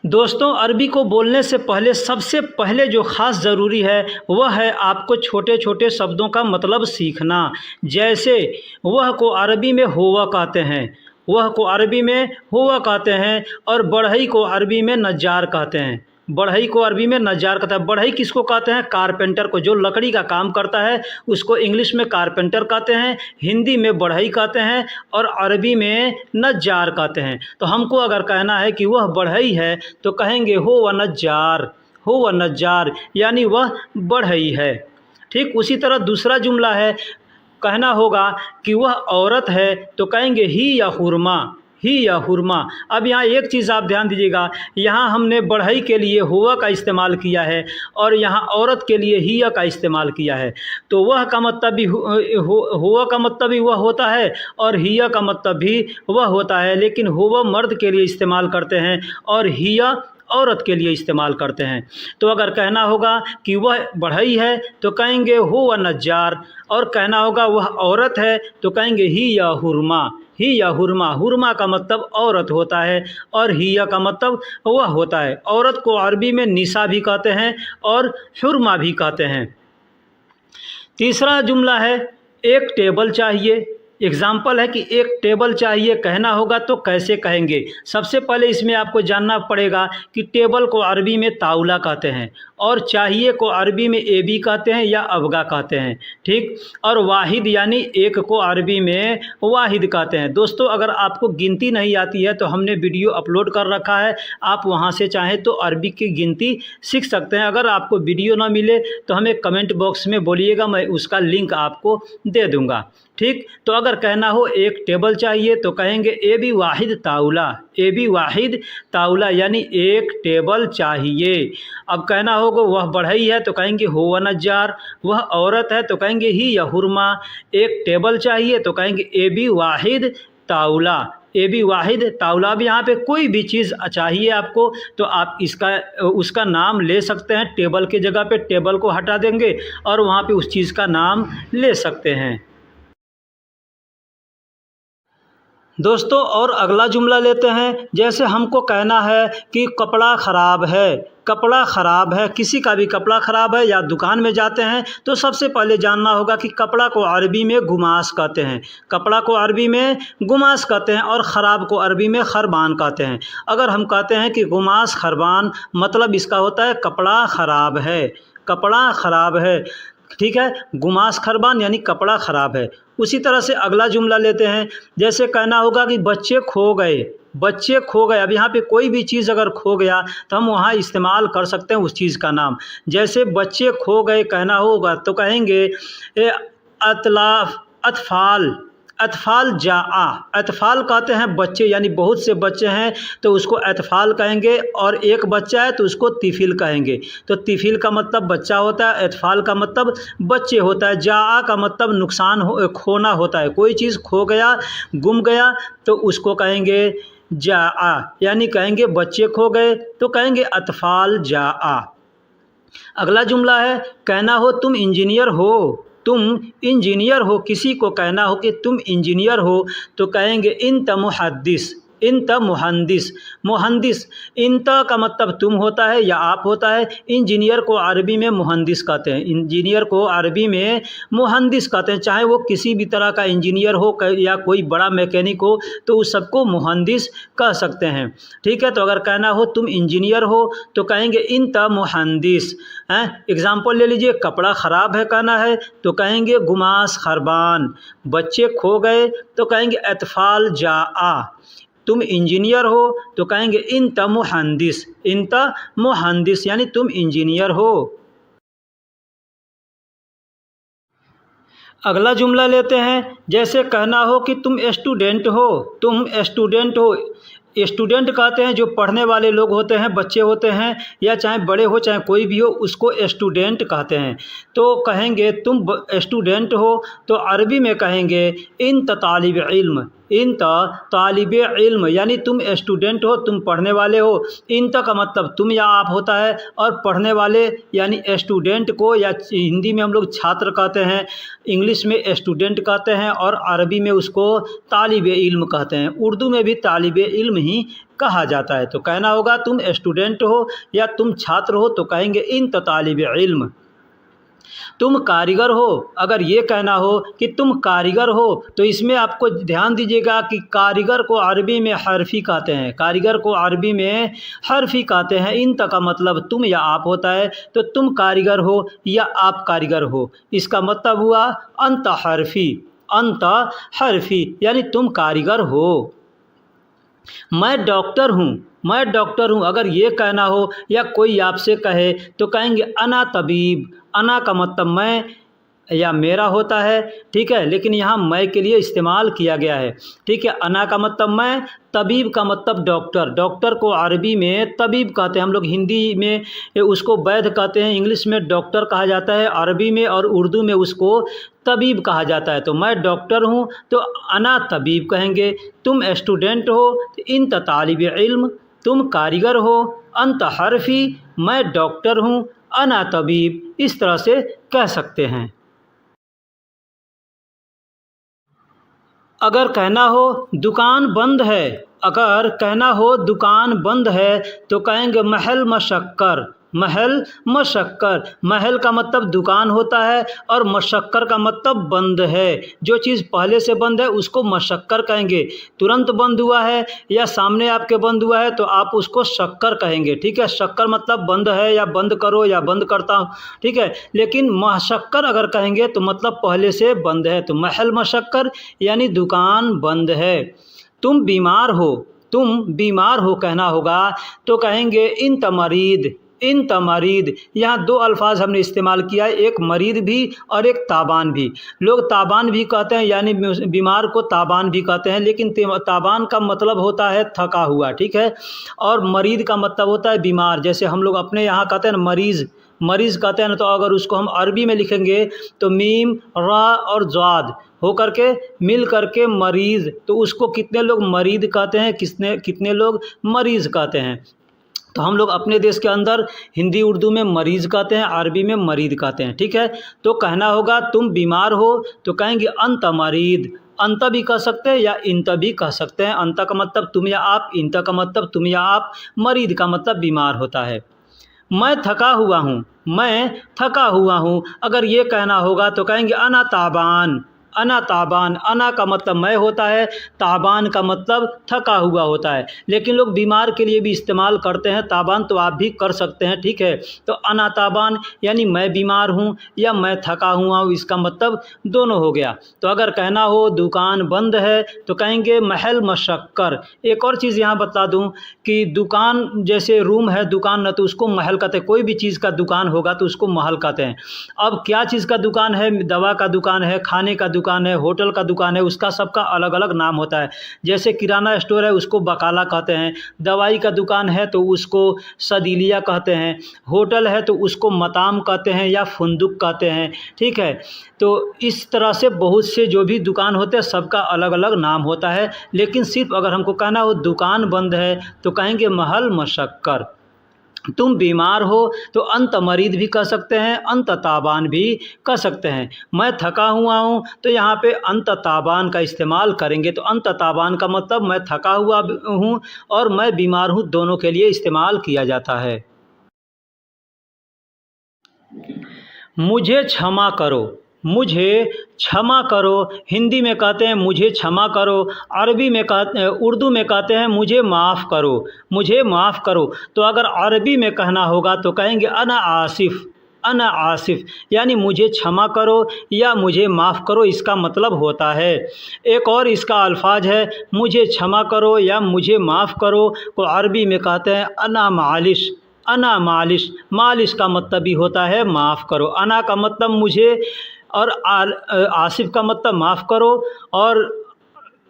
दोस्तों, अरबी को बोलने से पहले सबसे पहले जो ख़ास ज़रूरी है वह है आपको छोटे छोटे शब्दों का मतलब सीखना। जैसे वह को अरबी में हुआ कहते हैं, वह को अरबी में हुआ कहते हैं, और बढ़ई को अरबी में नज्जार कहते हैं। बढ़ई को अरबी में नज्जार कहता है। बढ़ई किसको कहते हैं? कारपेंटर को, जो लकड़ी का काम करता है उसको इंग्लिश में कारपेंटर कहते हैं, हिंदी में बढ़ई कहते हैं और अरबी में नज्जार कहते हैं। तो हमको अगर कहना है कि वह बढ़ई है तो कहेंगे हो व नज्जार, हो व नज्जार, यानी वह बढ़ई है। ठीक उसी तरह दूसरा जुमला है, कहना होगा कि वह औरत है तो कहेंगे ही या हुरमा, ही या हुरमा। अब यहाँ एक चीज़ आप ध्यान दीजिएगा, यहाँ हमने बढ़ई के लिए हुआ का इस्तेमाल किया है और यहाँ औरत के लिए हिया का इस्तेमाल किया है। तो वह का मतलब भी हुआ का मतलब भी वह होता है और हिया का मतलब भी वह होता है, लेकिन हुआ मर्द के लिए इस्तेमाल करते हैं और हिया औरत के लिए इस्तेमाल करते हैं। तो अगर कहना होगा कि वह बढ़ई है तो कहेंगे हो व नज्जार, और कहना होगा वह औरत है तो कहेंगे ही या हुरमा, ही या हुरमा। हुरमा का मतलब औरत होता है और हिया का मतलब वह होता है। औरत को अरबी में निसा भी कहते हैं और हुरमा भी कहते हैं। तीसरा जुमला है एक टेबल चाहिए। एग्ज़ाम्पल है कि एक टेबल चाहिए, कहना होगा तो कैसे कहेंगे। सबसे पहले इसमें आपको जानना पड़ेगा कि टेबल को अरबी में ताउला कहते हैं और चाहिए को अरबी में एबी कहते हैं या अबगा कहते हैं। ठीक, और वाहिद यानी एक को अरबी में वाहिद कहते हैं। दोस्तों, अगर आपको गिनती नहीं आती है तो हमने वीडियो अपलोड कर रखा है, आप वहां से चाहें तो अरबी की गिनती सीख सकते हैं। अगर आपको वीडियो ना मिले तो हमें कमेंट बॉक्स में बोलिएगा, मैं उसका लिंक आपको दे दूँगा। ठीक, तो अगर कहना हो एक टेबल चाहिए तो कहेंगे A B Wahid ताउला, A B वाहिद ताउला, यानी एक टेबल चाहिए। अब कहना होगा वह बढ़ई है तो कहेंगे हो व नज्जार, वह औरत है तो कहेंगे ही या हुरमा, एक टेबल चाहिए तो कहेंगे A B Wahid ताउला, A B वाहिद ताउला। अब यहाँ पे कोई भी चीज़ चाहिए आपको तो आप इसका उसका नाम ले सकते हैं। टेबल की जगह पे टेबल को हटा देंगे और वहाँ पे उस चीज़ का नाम ले सकते हैं। दोस्तों, और अगला जुमला लेते हैं। जैसे हमको कहना है कि कपड़ा ख़राब है, कपड़ा ख़राब है, किसी का भी कपड़ा ख़राब है या दुकान में जाते हैं तो सबसे पहले जानना होगा कि कपड़ा को अरबी में गुमास कहते हैं, कपड़ा को अरबी में गुमास कहते हैं और ख़राब को अरबी में खरबान कहते हैं। अगर हम कहते हैं कि गुमास खरबान, मतलब इसका होता है कपड़ा ख़राब है, कपड़ा ख़राब है। ठीक है, गुमास खरबान यानी कपड़ा ख़राब है। उसी तरह से अगला जुमला लेते हैं। जैसे कहना होगा कि बच्चे खो गए, बच्चे खो गए। अब यहाँ पे कोई भी चीज़ अगर खो गया तो हम वहाँ इस्तेमाल कर सकते हैं उस चीज़ का नाम। जैसे बच्चे खो गए कहना होगा तो कहेंगे अतलाफ अतफाल, अतफाल जाआ। अतफाल कहते हैं बच्चे, यानी बहुत से बच्चे हैं तो उसको अतफाल कहेंगे, और एक बच्चा है तो उसको तिफिल कहेंगे। तो तिफिल का मतलब बच्चा होता है, अतफाल का मतलब बच्चे होता है। जाआ का मतलब नुकसान खोना होता है। कोई चीज़ खो गया, गुम गया तो उसको कहेंगे जाआ, यानी कहेंगे बच्चे खो गए तो कहेंगे अतफाल जाआ। अगला जुमला है, कहना हो तुम इंजीनियर हो, तुम इंजीनियर हो। किसी को कहना हो कि तुम इंजीनियर हो तो कहेंगे इंत मुहद्दिस, इंत मुहंदिस। मुहंदिस, इंत का मतलब तुम होता है या आप होता है। इंजीनियर को अरबी में मुहंदिस कहते हैं, इंजीनियर को अरबी में मुहंदिस कहते हैं। चाहे वो किसी भी तरह का इंजीनियर हो या कोई बड़ा मैकेनिक हो तो उस सबको मुहंदिस कह सकते हैं। ठीक है, तो अगर कहना हो तुम इंजीनियर हो तो कहेंगे इंत मुहंदिस। एग्जाम्पल ले लीजिए, कपड़ा ख़राब है कहना है तो कहेंगे गुमास खरबान, बच्चे खो गए तो कहेंगे अतफाल जाआ, तुम इंजीनियर हो तो कहेंगे इंत मुहंदिस, इंत मुहंदिस, यानी तुम इंजीनियर हो। अगला जुमला लेते हैं। जैसे कहना हो कि तुम स्टूडेंट हो, तुम स्टूडेंट हो। स्टूडेंट कहते हैं जो पढ़ने वाले लोग होते हैं, बच्चे होते हैं, या चाहे बड़े हो चाहे कोई भी हो, उसको स्टूडेंट कहते हैं। तो कहेंगे तुम स्टूडेंट हो तो अरबी में कहेंगे इंत तालिब इल्म, इंत तालिब इल्म, यानी तुम स्टूडेंट हो, तुम पढ़ने वाले हो। इंत का मतलब तुम या आप होता है और पढ़ने वाले यानी स्टूडेंट को, या हिंदी में हम लोग छात्र कहते हैं, इंग्लिश में स्टूडेंट कहते हैं और अरबी में उसको तालिब इल्म कहते हैं। उर्दू में भी तालिब इल्म ही कहा जाता है। तो कहना होगा तुम स्टूडेंट हो या तुम छात्र हो तो कहेंगे इंत तालिब इल्म। तुम कारीगर हो, अगर ये कहना हो कि तुम कारीगर हो तो इसमें आपको ध्यान दीजिएगा कि कारीगर को अरबी में हरफ़ी कहते हैं, कारीगर को अरबी में हरफ़ी कहते हैं। इंत का मतलब तुम या आप होता है, तो तुम कारीगर हो या आप कारीगर हो, इसका मतलब हुआ अंत हरफ़ी, अंत हरफ़ी यानी तुम कारीगर हो। मैं डॉक्टर हूँ, मैं डॉक्टर हूँ, अगर ये कहना हो या कोई आपसे कहे तो कहेंगे अना तबीब। अना का मतलब मैं या मेरा होता है, ठीक है, लेकिन यहाँ मैं के लिए इस्तेमाल किया गया है, ठीक है। अना का मतलब मैं, तबीब का मतलब डॉक्टर। डॉक्टर को अरबी में तबीब कहते हैं, हम लोग हिंदी में उसको वैद्य कहते हैं, इंग्लिश में डॉक्टर कहा जाता है, अरबी में और उर्दू में उसको तबीब कहा जाता है। तो मैं डॉक्टर हूँ तो अना तबीब कहेंगे। तुम स्टूडेंट हो तो इंत तालिब इल्म, तुम कारीगर हो, अंत हरफ़ी, मैं डॉक्टर हूँ, अना तबीब, इस तरह से कह सकते हैं। अगर कहना हो दुकान बंद है, अगर कहना हो दुकान बंद है तो कहेंगे महल मशक्कर। महल मशक्कर, महल का मतलब दुकान होता है और मशक्कर का मतलब बंद है। जो चीज़ पहले से बंद है उसको मशक्कर कहेंगे। तुरंत बंद हुआ है या सामने आपके बंद हुआ है तो आप उसको शक्कर कहेंगे, ठीक है। शक्कर मतलब बंद है या बंद करो या बंद करता हूँ, ठीक है। लेकिन मशक्कर अगर कहेंगे तो मतलब पहले से बंद है। तो महल मशक्कर यानी दुकान बंद है। तुम बीमार हो, तुम बीमार हो कहना होगा तो कहेंगे इंत मरीद। इंत मरीद, यहाँ दो अल्फाज हमने इस्तेमाल किया है, एक मरीद भी और एक ताबान भी। लोग ताबान भी कहते हैं, यानी बीमार को ताबान भी कहते हैं, लेकिन ताबान का मतलब होता है थका हुआ, ठीक है। और मरीद का मतलब होता है बीमार। जैसे हम लोग अपने यहाँ कहते हैं मरीज़, मरीज़ कहते हैं ना, तो अगर उसको हम अरबी में लिखेंगे तो मीम रा और ज़ाद हो करके मिल करके मरीज़, तो उसको कितने लोग मरीद कहते हैं, कितने लोग मरीज़ कहते हैं। तो हम लोग अपने देश के अंदर हिंदी उर्दू में मरीज़ कहते हैं, अरबी में मरीद कहते हैं, ठीक है। तो कहना होगा तुम बीमार हो तो कहेंगे अंत मरीद। अंत भी कह सकते हैं या इंत भी कह सकते हैं। अंत का मतलब तुम या आप, इंत का मतलब तुम या आप, मरीद का मतलब बीमार होता है। मैं थका हुआ हूँ, मैं थका हुआ हूँ, अगर ये कहना होगा तो कहेंगे अना ताबान। अना ताबान, अना का मतलब मैं होता है, ताबान का मतलब थका हुआ होता है, लेकिन लोग बीमार के लिए भी इस्तेमाल करते हैं ताबान, तो आप भी कर सकते हैं, ठीक है। तो अना ताबान यानी मैं बीमार हूँ या मैं थका हुआ हूँ, इसका मतलब दोनों हो गया। तो अगर कहना हो दुकान बंद है तो कहेंगे महल मशक्कर। एक और चीज़ यहाँ बता दूँ कि दुकान जैसे रूम है, दुकान न तो उसको महल कहते हैं, कोई भी चीज़ का दुकान होगा तो उसको महल कहते हैं। अब क्या चीज़ का दुकान है, दवा का दुकान है, खाने का दुकान है, होटल का दुकान है, उसका सबका अलग अलग नाम होता है। जैसे किराना स्टोर है उसको बकाला कहते हैं, दवाई का दुकान है तो उसको सदीलिया कहते हैं, होटल है तो उसको मताम कहते हैं या फुंदुक कहते हैं, ठीक है। तो इस तरह से बहुत से जो भी दुकान होते हैं सबका अलग अलग नाम होता है, लेकिन सिर्फ अगर हमको कहना हो दुकान बंद है तो कहेंगे महल मशक्कर। तुम बीमार हो तो अंत मरीद भी कह सकते हैं, अंत ताबान भी कह सकते हैं। मैं थका हुआ हूँ तो यहाँ पे अंत ताबान का इस्तेमाल करेंगे। तो अंत ताबान का मतलब मैं थका हुआ हूँ और मैं बीमार हूँ, दोनों के लिए इस्तेमाल किया जाता है। मुझे क्षमा करो, मुझे क्षमा करो, हिंदी में कहते हैं मुझे क्षमा करो, अरबी में उर्दू में कहते हैं मुझे माफ़ करो, मुझे माफ़ करो। तो अगर अरबी में कहना होगा तो कहेंगे अना आसिफ़। अना आसिफ़ यानी मुझे क्षमा करो या मुझे माफ़ करो, इसका मतलब होता है। एक और इसका अल्फाज है मुझे क्षमा करो या मुझे माफ़ करो, तो अरबी में कहते हैं अना मालिश। अना मालिश, मालिश का मतलब भी होता है माफ़ करो। अना का मतलब मुझे और आसिफ का मतलब माफ़ करो, और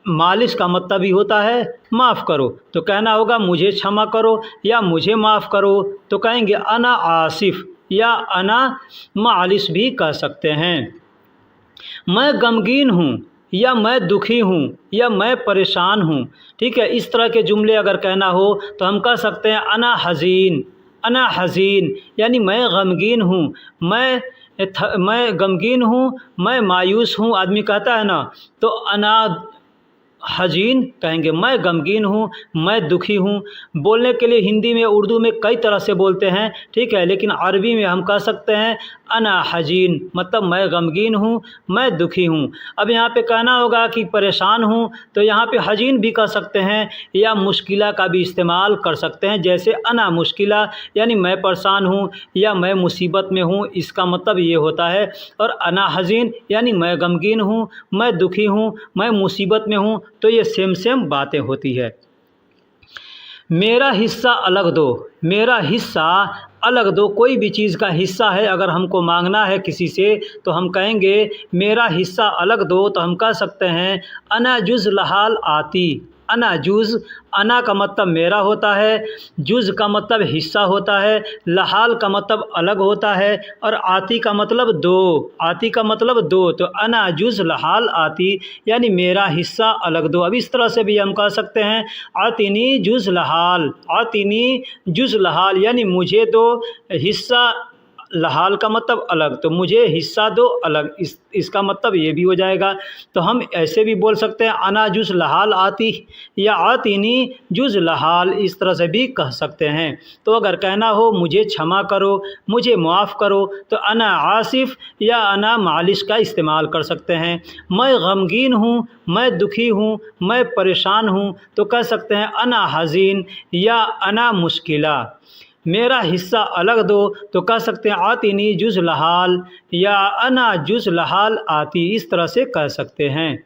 मालिश का मतलब भी होता है माफ़ करो। तो कहना होगा मुझे क्षमा करो या मुझे माफ़ करो, तो कहेंगे अना आसिफ या अना मालिश भी कह सकते हैं। मैं गमगीन हूँ या मैं दुखी हूँ या मैं परेशान हूँ, ठीक है। इस तरह के जुमले अगर कहना हो तो हम कह सकते हैं अना हज़ीन। अना हज़ीन यानी मैं गमगीन हूँ, मैं गमगीन हूँ, मैं मायूस हूँ, आदमी कहता है ना, तो अना हजीन कहेंगे मैं गमगीन हूँ, मैं दुखी हूँ। बोलने के लिए हिंदी में उर्दू में कई तरह से बोलते हैं, ठीक है, लेकिन अरबी में हम कह सकते हैं अना हजीन, मतलब मैं गमगीन हूँ, मैं दुखी हूँ। अब यहाँ पे कहना होगा कि परेशान हूँ, तो यहाँ पे हजीन भी कह सकते हैं या मुश्किला का भी इस्तेमाल कर सकते हैं, जैसे अना मुश्किला यानी मैं परेशान हूँ या मैं मुसीबत में हूँ, इसका मतलब ये होता है। और अना हजीन यानी मैं गमगीन हूँ, मैं दुखी हूँ, मैं मुसीबत में हूँ, तो ये सेम बातें होती है। मेरा हिस्सा अलग दो, मेरा हिस्सा अलग दो, कोई भी चीज़ का हिस्सा है अगर हमको मांगना है किसी से तो हम कहेंगे मेरा हिस्सा अलग दो, तो हम कह सकते हैं अना जुज़ लहाल आती। अना जुज़, अना का मतलब मेरा होता है, जुज़ का मतलब हिस्सा होता है, लहाल का मतलब अलग होता है, और आती का मतलब दो, आती का मतलब दो, तो अना जुज़ लहाल आती यानी मेरा हिस्सा अलग दो। अब इस तरह से भी हम कह सकते हैं आतिनी जुज़ लहाल, आतिनी जुज़ लहाल यानी मुझे दो हिस्सा, लहाल का मतलब अलग, तो मुझे हिस्सा दो अलग, इसका मतलब ये भी हो जाएगा। तो हम ऐसे भी बोल सकते हैं अना जुज़ लहाल आती या आतीनी जुज़ लहाल, इस तरह से भी कह सकते हैं। तो अगर कहना हो मुझे क्षमा करो, मुझे माफ़ करो, तो अना आसिफ़ या अना मालिश का इस्तेमाल कर सकते हैं। मैं गमगीन हूँ, मैं दुखी हूँ, मैं परेशान हूँ, तो कह सकते हैं अना हज़ीन या अना मुश्किला। मेरा हिस्सा अलग दो, तो कह सकते हैं आतिनी जुज़ लहाल या अना जुज़ लहाल आती, इस तरह से कह सकते हैं।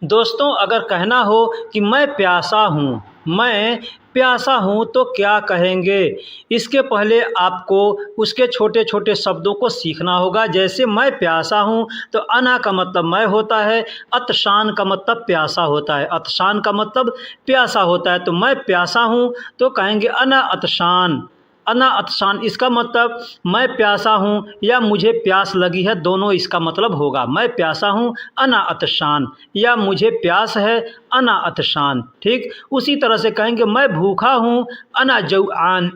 दोस्तों, अगर कहना हो कि मैं प्यासा हूँ, मैं प्यासा हूँ, तो क्या कहेंगे? इसके पहले आपको उसके छोटे छोटे शब्दों को सीखना होगा। जैसे मैं प्यासा हूँ, तो अना का मतलब मैं होता है, अतशान का मतलब प्यासा होता है, अतशान का मतलब प्यासा होता है। तो मैं प्यासा हूँ तो कहेंगे अना अतशान, अना अतशान, इसका मतलब मैं प्यासा हूँ या मुझे प्यास लगी है, दोनों इसका मतलब होगा। मैं प्यासा हूँ अना अतशान या मुझे प्यास है अना अतशान, ठीक। उसी तरह से कहेंगे मैं भूखा हूँ अना जौआन,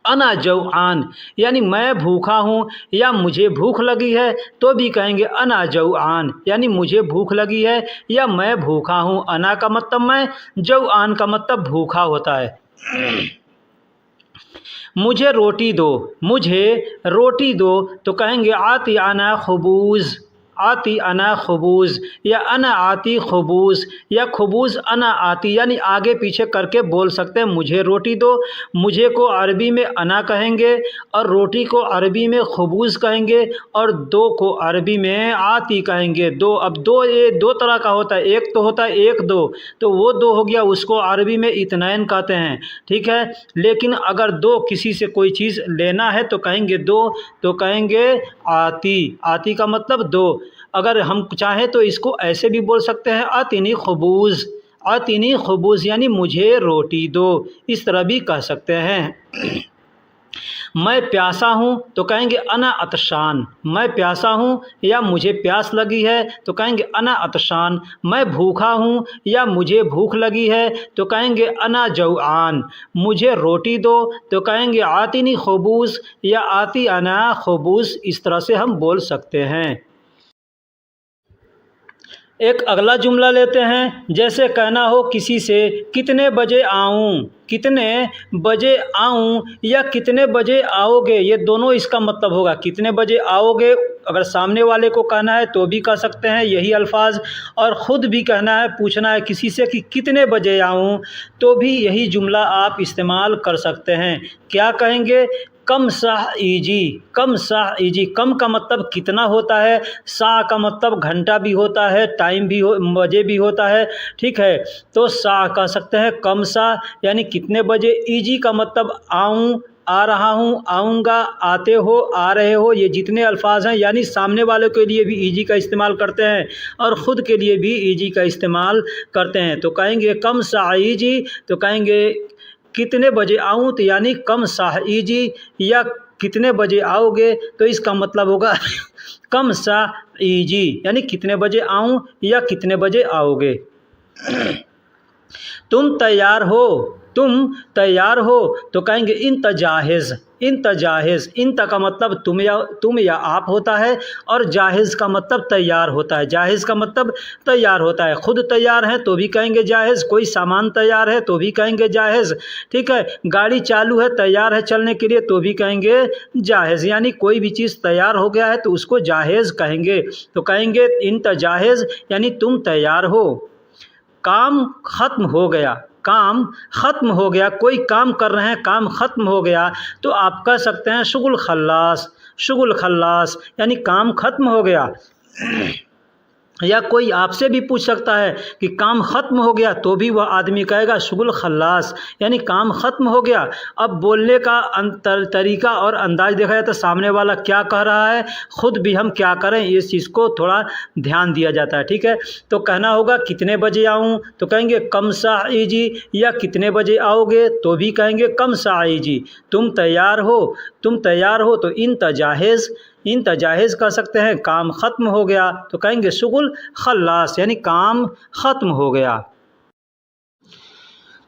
अना जौआन यानी मैं भूखा हूँ या मुझे भूख लगी है, तो भी कहेंगे अना जौआन यानी मुझे भूख लगी है या मैं भूखा हूँ। अना का मतलब मैं, जौआन का मतलब भूखा होता है। मुझे रोटी दो, मुझे रोटी दो, तो कहेंगे आती अना खबूज़, आती अना खबूज़ या अना आती खबूज़ या खबूज़ अना आती, यानी आगे पीछे करके बोल सकते हैं। मुझे रोटी दो, मुझे को अरबी में अना कहेंगे और रोटी को अरबी में खबूज़ कहेंगे और दो को अरबी में आती कहेंगे। दो, अब दो, ये दो तरह का होता है, एक तो होता है एक दो, तो वो दो हो गया, उसको अरबी में इत्नैन कहते हैं, ठीक है। लेकिन अगर दो किसी से कोई चीज़ लेना है तो कहेंगे दो, तो कहेंगे आती, आती का मतलब दो। अगर हम चाहें तो इसको ऐसे भी बोल सकते हैं आतिनी खबूज़, आतिनी खबूज़ यानी मुझे रोटी दो, इस तरह भी कह सकते हैं। मैं प्यासा हूँ तो कहेंगे अना अतशान, मैं प्यासा हूँ या मुझे प्यास लगी है तो कहेंगे अना अतशान। मैं भूखा हूँ या मुझे भूख लगी है तो कहेंगे अना जौआन। मुझे रोटी दो तो कहेंगे आतिनी खबूज़ या आती अना खबूज़, इस तरह से हम बोल सकते हैं। एक अगला जुमला लेते हैं। जैसे कहना हो किसी से कितने बजे आऊँ, कितने बजे आऊँ या कितने बजे आओगे, ये दोनों इसका मतलब होगा। कितने बजे आओगे अगर सामने वाले को कहना है तो भी कह सकते हैं यही अल्फाज, और ख़ुद भी कहना है, पूछना है किसी से कि कितने बजे आऊँ, तो भी यही जुमला आप इस्तेमाल कर सकते हैं। क्या कहेंगे? कम साह ईजी, कम साह ईजी। कम का मतलब कितना होता है, साह का मतलब घंटा भी होता है, टाइम भी हो, बजे भी होता है, ठीक है। तो साह कह सकते हैं कम साह यानी कितने बजे। ईजी का मतलब आऊँ, आ रहा हूँ, आऊँगा, आते हो, आ रहे हो, ये जितने अल्फाज हैं, यानी सामने वाले के लिए भी ईजी का इस्तेमाल करते हैं और ख़ुद के लिए भी ईजी का इस्तेमाल करते हैं। तो कहेंगे कम साह ईजी, तो कहेंगे कितने बजे आऊँ, तो यानी कम साह ईजी, या कितने बजे आओगे तो इसका मतलब होगा कम साह ईजी यानी कितने बजे आऊँ या कितने बजे आओगे। तुम तैयार हो, तुम तैयार हो, तो कहेंगे इंत जाहिज़। इंत जाहिज़, इंत का मतलब तुम या आप होता है, और जाहिज़ का मतलब तैयार होता है। जाहिज़ का मतलब तैयार होता है। खुद तैयार है तो भी कहेंगे जाहिज़, कोई सामान तैयार है तो भी कहेंगे जाहिज़, ठीक है। गाड़ी चालू है, तैयार है चलने के लिए, तो भी कहेंगे जाहिज़। यानी कोई भी चीज़ तैयार हो गया है तो उसको जाहिज़ कहेंगे। तो कहेंगे इंत जाहिज़, यानी तुम तैयार हो। काम ख़त्म हो गया, काम ख़त्म हो गया, कोई काम कर रहे हैं, काम ख़त्म हो गया, तो आप कह सकते हैं शुगुल खल्लास। शुगुल खल्लास यानी काम ख़त्म हो गया। या कोई आपसे भी पूछ सकता है कि काम ख़त्म हो गया, तो भी वह आदमी कहेगा शुगुल खल्लास, यानी काम ख़त्म हो गया। अब बोलने का तरीका और अंदाज देखा जाए तो सामने वाला क्या कह रहा है, ख़ुद भी हम क्या करें, इस चीज़ को थोड़ा ध्यान दिया जाता है, ठीक है। तो कहना होगा कितने बजे आऊँ, तो कहेंगे कम साई जी, या कितने बजे आओगे, तो भी कहेंगे कम साई जी। तुम तैयार हो, तुम तैयार हो, तो इन तजाहिज़, इन तजाहिज़ कह सकते हैं। काम ख़त्म हो गया तो कहेंगे शुगुल खल्लास, यानी काम ख़त्म हो गया।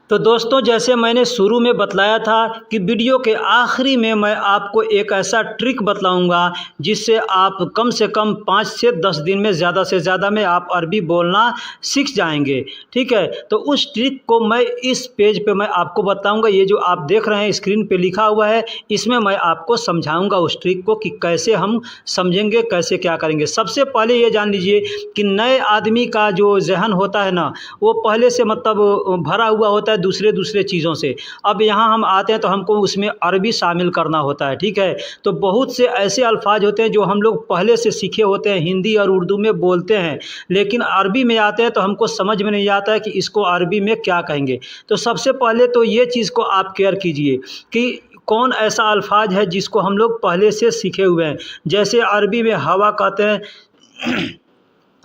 तो दोस्तों, जैसे मैंने शुरू में बतलाया था कि वीडियो के आखिरी में मैं आपको एक ऐसा ट्रिक बतलाऊंगा जिससे आप कम से कम 5 से 10 दिन में ज़्यादा से ज़्यादा में आप अरबी बोलना सीख जाएंगे, ठीक है। तो उस ट्रिक को मैं इस पेज पे मैं आपको बताऊंगा। ये जो आप देख रहे हैं स्क्रीन पे लिखा हुआ है, इसमें मैं आपको समझाऊंगा उस ट्रिक को कि कैसे हम समझेंगे, कैसे क्या करेंगे। सबसे पहले ये जान लीजिए कि नए आदमी का जो जहन होता है ना, वो पहले से मतलब भरा हुआ होता है दूसरे चीज़ों से। अब यहाँ हम आते हैं तो हमको उसमें अरबी शामिल करना होता है, ठीक है। तो बहुत से ऐसे अल्फाज होते हैं जो हम लोग पहले से सीखे होते हैं, हिंदी और उर्दू में बोलते हैं, लेकिन अरबी में आते हैं तो हमको समझ में नहीं आता है कि इसको अरबी में क्या कहेंगे। तो सबसे पहले तो ये चीज़ को आप केयर कीजिए कि कौन ऐसा अल्फाज है जिसको हम लोग पहले से सीखे हुए हैं। जैसे अरबी में हवा कहते हैं,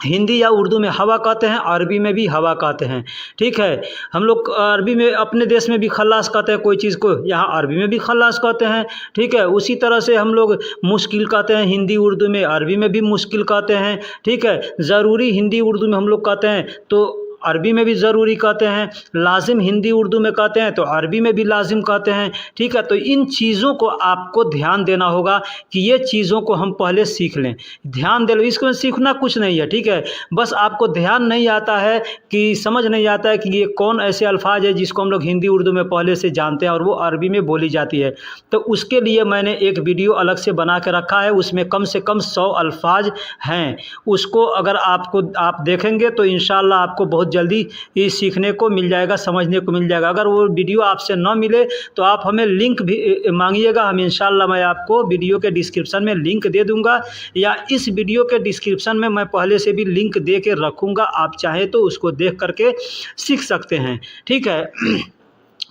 हिंदी या उर्दू में हवा कहते हैं, अरबी में भी हवा कहते हैं, ठीक है। हम लोग अरबी में अपने देश में भी खल्लास कहते हैं कोई चीज़ को, यहाँ अरबी में भी खल्लास कहते हैं, ठीक है। उसी तरह से हम लोग मुश्किल कहते हैं हिंदी उर्दू में, अरबी में भी मुश्किल कहते हैं, ठीक है। ज़रूरी हिंदी उर्दू में हम लोग कहते हैं तो अरबी में भी ज़रूरी कहते हैं। लाजिम हिंदी उर्दू में कहते हैं तो अरबी में भी लाजिम कहते हैं, ठीक है। तो इन चीज़ों को आपको ध्यान देना होगा कि ये चीज़ों को हम पहले सीख लें। ध्यान दे लो, इसको सीखना कुछ नहीं है, ठीक है। बस आपको ध्यान नहीं आता है कि समझ नहीं आता है कि ये कौन ऐसे अल्फाज है जिसको हम लोग हिंदी उर्दू में पहले से जानते हैं और वो अरबी में बोली जाती है। तो उसके लिए मैंने एक वीडियो अलग से बना के रखा है, उसमें कम से कम 100 अल्फाज हैं। उसको अगर आप देखेंगे तो इंशाल्लाह आपको बहुत जल्दी ये सीखने को मिल जाएगा, समझने को मिल जाएगा। अगर वो वीडियो आपसे न मिले तो आप हमें लिंक भी मांगिएगा, हम इंशाल्लाह मैं आपको वीडियो के डिस्क्रिप्शन में लिंक दे दूंगा, या इस वीडियो के डिस्क्रिप्शन में मैं पहले से भी लिंक दे के रखूँगा, आप चाहें तो उसको देख करके सीख सकते हैं, ठीक है।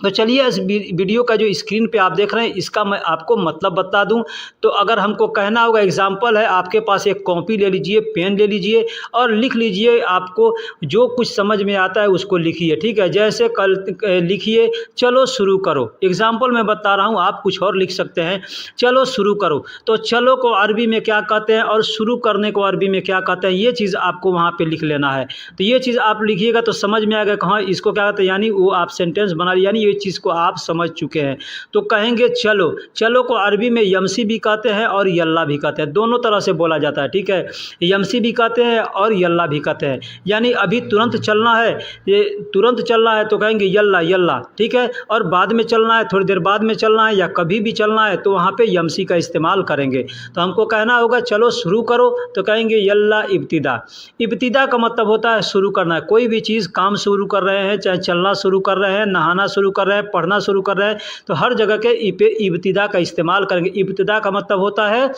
तो चलिए इस वीडियो का जो स्क्रीन पे आप देख रहे हैं इसका मैं आपको मतलब बता दूं। तो अगर हमको कहना होगा, एग्जांपल है, आपके पास एक कॉपी ले लीजिए, पेन ले लीजिए और लिख लीजिए, आपको जो कुछ समझ में आता है उसको लिखिए, ठीक है। जैसे कल लिखिए चलो शुरू करो, एग्जांपल मैं बता रहा हूं, आप कुछ और लिख सकते हैं। चलो शुरू करो, तो चलो को अरबी में क्या कहते हैं और शुरू करने को अरबी में क्या कहते हैं, ये चीज़ आपको वहाँ पर लिख लेना है। तो ये चीज़ आप लिखिएगा तो समझ में आएगा कहाँ इसको क्या कहते हैं, यानी वो आप सेंटेंस बना, यानी चीज़ को आप समझ चुके हैं। तो कहेंगे चलो, चलो को अरबी में यमसी भी कहते हैं और यल्ला भी कहते हैं, दोनों तरह से बोला जाता है, ठीक है। यमसी भी कहते हैं और यल्ला भी कहते हैं, यानी अभी तुरंत चलना है, ये तुरंत चलना है तो कहेंगे यल्ला यल्ला, ठीक है। और बाद में चलना है, थोड़ी देर बाद में चलना है या कभी भी चलना है तो वहाँ पे यमसी का इस्तेमाल करेंगे। तो हमको कहना होगा चलो शुरू करो, तो कहेंगे यल्ला इब्तिदा। इब्तिदा का मतलब होता है शुरू करना है, कोई भी चीज़ काम शुरू कर रहे हैं, चाहे चलना शुरू कर रहे हैं, नहाना शुरू कर रहे हैं, पढ़ना शुरू कर रहे हैं, तो हर जगह के इब्तिदा का इस्तेमाल करेंगे। इब्तिदा का मतलब होता है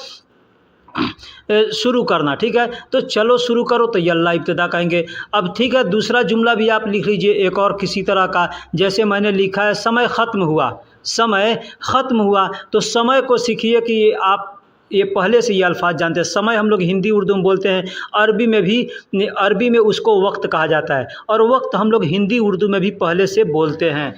शुरू करना, ठीक है। तो चलो शुरू करो तो यल्ला इब्तिदा कहेंगे। अब ठीक है, दूसरा जुमला भी आप लिख लीजिए एक और किसी तरह का, जैसे मैंने लिखा है समय ख़त्म हुआ, समय ख़त्म हुआ। तो समय को सीखिए कि आप ये पहले से ये अल्फाज जानते हैं। समय हम लोग हिंदी उर्दू में बोलते हैं, अरबी में भी, अरबी में उसको वक्त कहा जाता है, और वक्त हम लोग हिंदी उर्दू में भी पहले से बोलते हैं।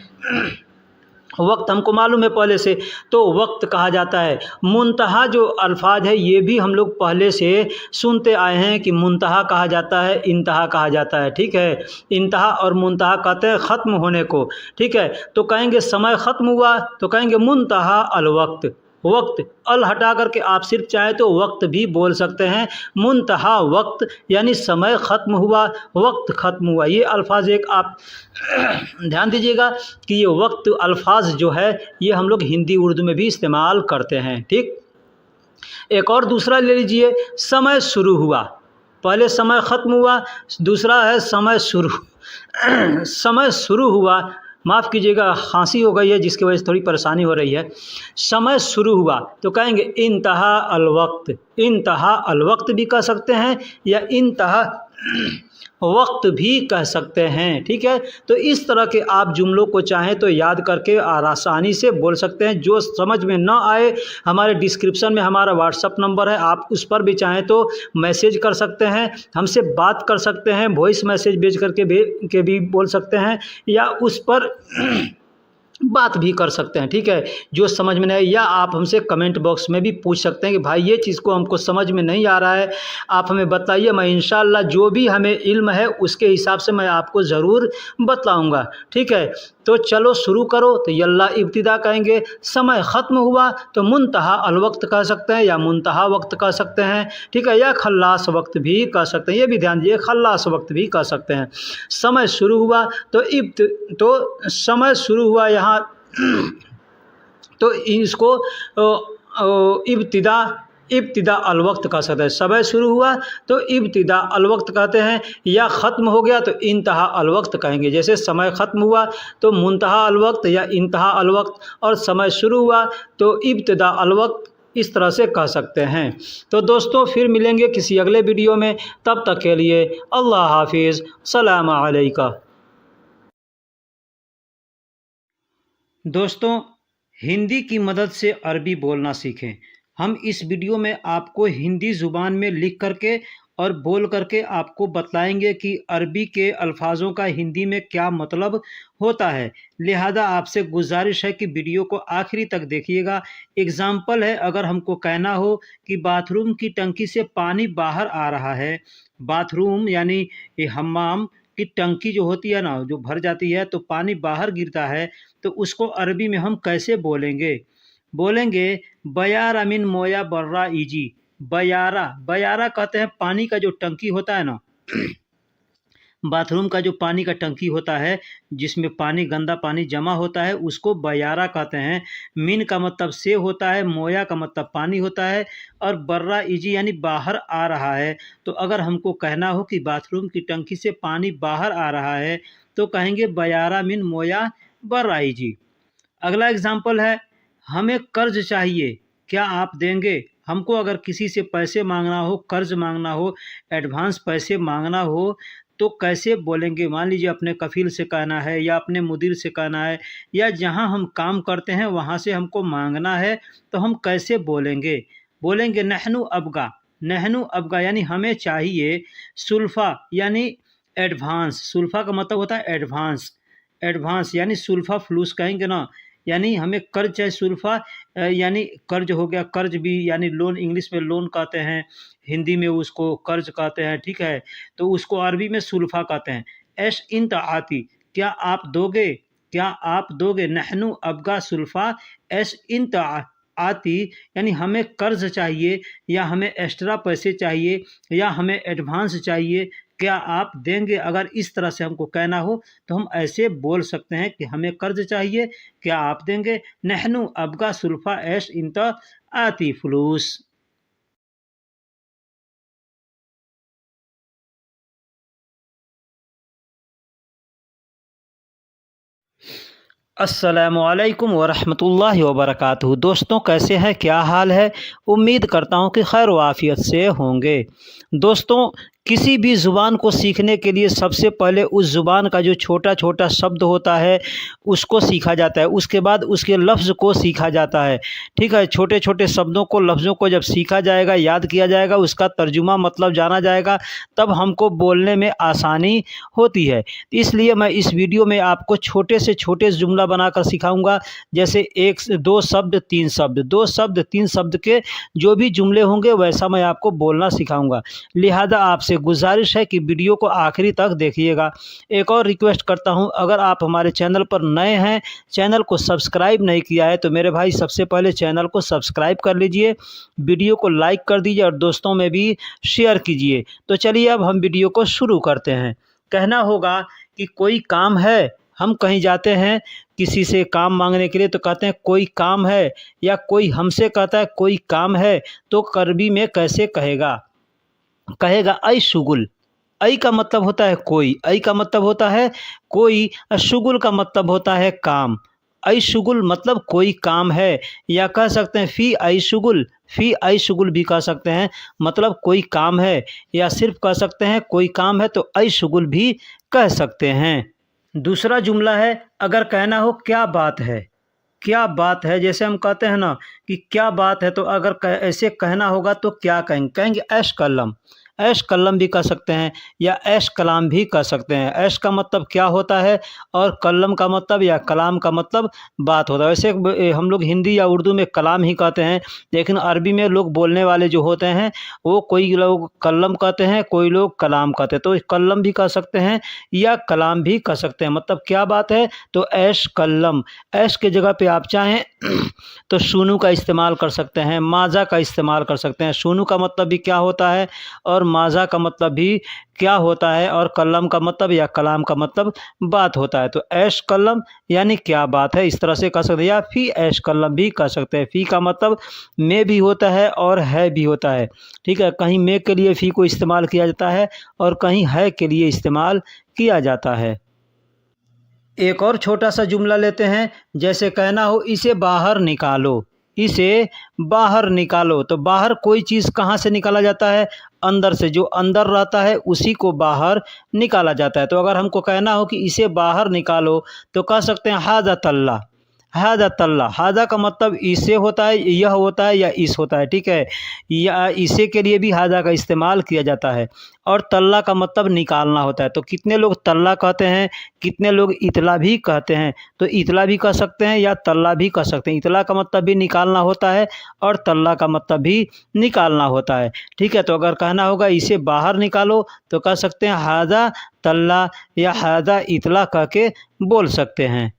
वक्त हमको मालूम है पहले से, तो वक्त कहा जाता है। मुंतहा जो अल्फाज है ये भी हम लोग पहले से सुनते आए हैं कि मुंतहा कहा जाता है, इंतहा कहा जाता है, ठीक है। इंतहा और मुंतहा कहते हैं ख़त्म होने को, ठीक है। तो कहेंगे समय ख़त्म हुआ तो कहेंगे मुंतहा अलवक्त, वक्त अल हटा करके आप सिर्फ चाहे तो वक्त भी बोल सकते हैं। मुंतहा वक्त यानी समय ख़त्म हुआ, वक्त ख़त्म हुआ। ये अल्फाज एक आप ध्यान दीजिएगा कि ये वक्त अल्फाज जो है ये हम लोग हिंदी उर्दू में भी इस्तेमाल करते हैं, ठीक। एक और दूसरा ले लीजिए, समय शुरू हुआ। पहले समय ख़त्म हुआ, दूसरा है समय शुरू समय शुरू हुआ, माफ़ कीजिएगा खांसी हो गई है जिसकी वजह से थोड़ी परेशानी हो रही है। समय शुरू हुआ तो कहेंगे इंतहा अलवक्त, इंतहा अलवक्त भी कह सकते हैं या इंतहा वक्त भी कह सकते हैं, ठीक है। तो इस तरह के आप जुमलों को चाहें तो याद करके आसानी से बोल सकते हैं। जो समझ में ना आए, हमारे डिस्क्रिप्शन में हमारा व्हाट्सअप नंबर है, आप उस पर भी चाहें तो मैसेज कर सकते हैं, हमसे बात कर सकते हैं, वॉइस मैसेज भेज करके भी बोल सकते हैं, या उस पर बात भी कर सकते हैं, ठीक है। जो समझ में नहीं आए, या आप हमसे कमेंट बॉक्स में भी पूछ सकते हैं कि भाई ये चीज़ को हमको समझ में नहीं आ रहा है, आप हमें बताइए। मैं इंशाअल्लाह जो भी हमें इल्म है उसके हिसाब से मैं आपको ज़रूर बताऊंगा, ठीक है। तो चलो शुरू करो तो यल्ला इब्तिदा कहेंगे। समय ख़त्म हुआ तो मुंतहा अलवक्त कह सकते हैं या मुंतहा वक्त कह सकते हैं, ठीक है, या खल्लास वक्त भी कह सकते हैं। ये भी ध्यान दीजिए, खल्लास वक्त भी कह सकते हैं। समय शुरू हुआ तो समय शुरू हुआ यहाँ तो इसको इब्तिदा अलवक्त कह सकते हैं। समय शुरू हुआ तो इब्तिदा अलवक्त कहते हैं, या ख़त्म हो गया तो इंतहा अलवक्त कहेंगे। जैसे समय ख़त्म हुआ तो मुंतहा अलवक्त या इंतहा अलवक्त, और समय शुरू हुआ तो इब्तिदा अलवक्त, इस तरह से कह सकते हैं। तो दोस्तों फिर मिलेंगे किसी अगले वीडियो में, तब तक के लिए अल्लाह हाफिज़, सलाम अलैका। दोस्तों हिंदी की मदद से अरबी बोलना सीखें। हम इस वीडियो में आपको हिंदी ज़ुबान में लिख करके और बोल करके आपको बताएंगे कि अरबी के अल्फाजों का हिंदी में क्या मतलब होता है। लिहाजा आपसे गुजारिश है कि वीडियो को आखिरी तक देखिएगा। एग्ज़ाम्पल है, अगर हमको कहना हो कि बाथरूम की टंकी से पानी बाहर आ रहा है, बाथरूम यानी ये हम्माम की टंकी जो होती है ना, जो भर जाती है तो पानी बाहर गिरता है, तो उसको अरबी में हम कैसे बोलेंगे बयारा मिन मोया बर्रा इजी। बयारा कहते हैं पानी का जो टंकी होता है ना, बाथरूम का जो पानी का टंकी होता है जिसमें पानी, गंदा पानी जमा होता है, उसको बयारा कहते हैं। मिन का मतलब से होता है, मोया का मतलब पानी होता है, और बर्रा इजी यानी बाहर आ रहा है। तो अगर हमको कहना हो कि बाथरूम की टंकी से पानी बाहर आ रहा है तो कहेंगे बयारा मिन मोया बर्रा इजी। अगला एग्जाम्पल है, हमें कर्ज चाहिए, क्या आप देंगे। हमको अगर किसी से पैसे मांगना हो, कर्ज मांगना हो, एडवांस पैसे मांगना हो तो कैसे बोलेंगे। मान लीजिए अपने कफ़ील से कहना है या अपने मुदीर से कहना है या जहां हम काम करते हैं वहां से हमको मांगना है तो हम कैसे बोलेंगे नहनु अबगा यानी हमें चाहिए। सुल्फा यानी एडवांस, सुल्फा का मतलब होता है एडवांस यानी सुल्फा फ्लूस कहेंगे ना, यानी हमें कर्ज चाहिए। सुल्फा यानी कर्ज हो गया, कर्ज भी यानी लोन, इंग्लिश में लोन कहते हैं, हिंदी में उसको कर्ज कहते हैं, ठीक है। तो उसको अरबी में सुल्फा कहते हैं। एश इंत आती, क्या आप दोगे। नहनु अबगा सुल्फा एश इंत आती यानी हमें कर्ज चाहिए या हमें एक्स्ट्रा पैसे चाहिए या हमें एडवांस चाहिए, क्या आप देंगे। अगर इस तरह से हमको कहना हो तो हम ऐसे बोल सकते हैं कि हमें कर्ज चाहिए, क्या आप देंगे। नहनु अबगा सुल्फा एश इंत आती फलूस। अस्सलामुअलैकुम वरहमतुल्लाहि वबरकातुहू। दोस्तों कैसे हैं, क्या हाल है। उम्मीद करता हूं कि खैर वाफियत से होंगे। दोस्तों किसी भी ज़ुबान को सीखने के लिए सबसे पहले उस ज़ुबान का जो छोटा छोटा शब्द होता है उसको सीखा जाता है, उसके बाद उसके लफ्ज़ को सीखा जाता है। ठीक है, छोटे छोटे शब्दों को, लफ्ज़ों को जब सीखा जाएगा, याद किया जाएगा, उसका तर्जुमा मतलब जाना जाएगा, तब हमको बोलने में आसानी होती है। इसलिए मैं इस वीडियो में आपको छोटे से छोटे जुमला बनाकर सिखाऊंगा, जैसे एक से दो शब्द तीन शब्द, दो शब्द तीन शब्द के जो भी जुमले होंगे वैसा मैं आपको बोलना सिखाऊंगा। लिहाजा आपसे गुजारिश है कि वीडियो को आखिरी तक देखिएगा। एक और रिक्वेस्ट करता हूं, अगर आप हमारे चैनल पर नए हैं, चैनल को सब्सक्राइब नहीं किया है, तो मेरे भाई सबसे पहले चैनल को सब्सक्राइब कर लीजिए, वीडियो को लाइक कर दीजिए और दोस्तों में भी शेयर कीजिए। तो चलिए अब हम वीडियो को शुरू करते हैं। कहना होगा कि कोई काम है, हम कहीं जाते हैं किसी से काम मांगने के लिए तो कहते हैं कोई काम है, या कोई हमसे कहता है कोई काम है, तो अरबी में कैसे कहेगा? कहेगा ऐ शुगुल। ऐ का मतलब होता है कोई, ऐ का मतलब होता है कोई, शुगुल का मतलब होता है काम। ऐ शुगुल मतलब कोई काम है, या कह सकते हैं फ़ी ऐ शुगुल, फ़ी ऐ शुगुल भी कह सकते हैं, मतलब कोई काम है, या सिर्फ कह सकते हैं कोई काम है तो ऐ शुगुल भी कह सकते हैं। दूसरा जुमला है, अगर कहना हो क्या बात है, क्या बात है, जैसे हम कहते हैं ना कि क्या बात है, तो अगर ऐसे कहना होगा तो क्या कहेंगे? कहेंगे ऐश कलम। ऐश कलम भी कह सकते हैं, या ऐश कलाम भी कह सकते हैं। ऐश का मतलब क्या होता है, और कलम का मतलब या कलाम का मतलब बात होता है। वैसे हम लोग हिंदी या उर्दू में कलाम ही कहते हैं, लेकिन अरबी में लोग बोलने वाले जो होते हैं वो कोई लोग कलम कहते हैं, कोई लोग कलाम कहते हैं। तो कलम भी कह सकते हैं या कलाम भी कह सकते हैं। मतलब क्या बात है, तो ऐश कलम। ऐश के जगह पे आप चाहें तो सूनू का इस्तेमाल कर सकते हैं, माज़ा का इस्तेमाल कर सकते हैं। सूनू का मतलब भी क्या होता है और माज़ा का मतलब भी क्या होता है, और कलम का मतलब या कलाम का मतलब बात होता है। तो ऐश कलम यानी क्या बात है, इस तरह से कह सकते हैं, या फ़ी ऐश कलम भी कह सकते हैं। फ़ी का मतलब में भी होता है और है भी होता है। ठीक है, कहीं में के लिए फ़ी को इस्तेमाल किया जाता है और कहीं है के लिए इस्तेमाल किया जाता है। एक और छोटा सा जुमला लेते हैं, जैसे कहना हो इसे बाहर निकालो, इसे बाहर निकालो। तो बाहर कोई चीज़ कहाँ से निकाला जाता है? अंदर से। जो अंदर रहता है उसी को बाहर निकाला जाता है। तो अगर हमको कहना हो कि इसे बाहर निकालो तो कह सकते हैं हाजा तल्ला। हाजा तल्ला, हाजा का मतलब इसे होता है, यह होता है या इस होता है। ठीक है, या इसे के लिए भी हाजा का इस्तेमाल किया जाता है। और तल्ला का मतलब निकालना होता है। तो कितने लोग तल्ला कहते हैं, कितने लोग इतला भी कहते हैं। तो इतला भी कह सकते हैं या तल्ला भी कह सकते हैं। इतला का मतलब भी निकालना होता है और तल्ला का मतलब भी निकालना होता है। ठीक है, तो अगर कहना होगा इसे बाहर निकालो तो कह सकते हैं हाजा तल्ला या हाजा इतला कह के बोल सकते हैं।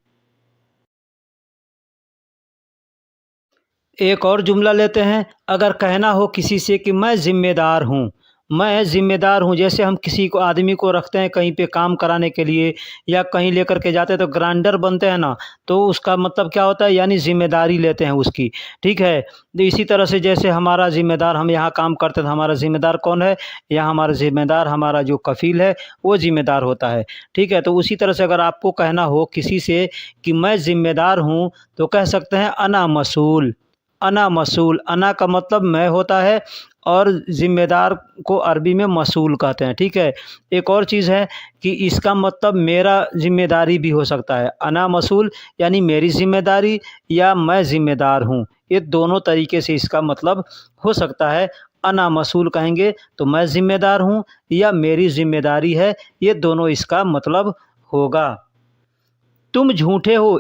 एक और जुमला लेते हैं, अगर कहना हो किसी से कि मैं ज़िम्मेदार हूँ, मैं ज़िम्मेदार हूँ। जैसे हम किसी को, आदमी को रखते हैं कहीं पे काम कराने के लिए या कहीं लेकर के जाते हैं तो ग्रांडर बनते हैं ना, तो उसका मतलब क्या होता है, यानी ज़िम्मेदारी लेते हैं उसकी। ठीक है, तो इसी तरह से जैसे हमारा ज़िम्मेदार, हम यहाँ काम करते हैं तो हमारा ज़िम्मेदार कौन है? यहाँ हमारा ज़िम्मेदार हमारा जो कफ़ील है वो ज़िम्मेदार होता है। ठीक है, तो उसी तरह से अगर आपको कहना हो किसी से कि मैं ज़िम्मेदार हूँ तो कह सकते हैं अना मसूल। अना मसूल, अना का मतलब मैं होता है और ज़िम्मेदार को अरबी में मसूल कहते हैं। ठीक है, एक और चीज़ है कि इसका मतलब मेरा ज़िम्मेदारी भी हो सकता है। अना मसूल यानी मेरी ज़िम्मेदारी या मैं ज़िम्मेदार हूँ, ये दोनों तरीके से इसका मतलब हो सकता है। अना मसूल कहेंगे तो मैं ज़िम्मेदार हूँ या मेरी ज़िम्मेदारी है, ये दोनों इसका मतलब होगा। तुम झूठे हो,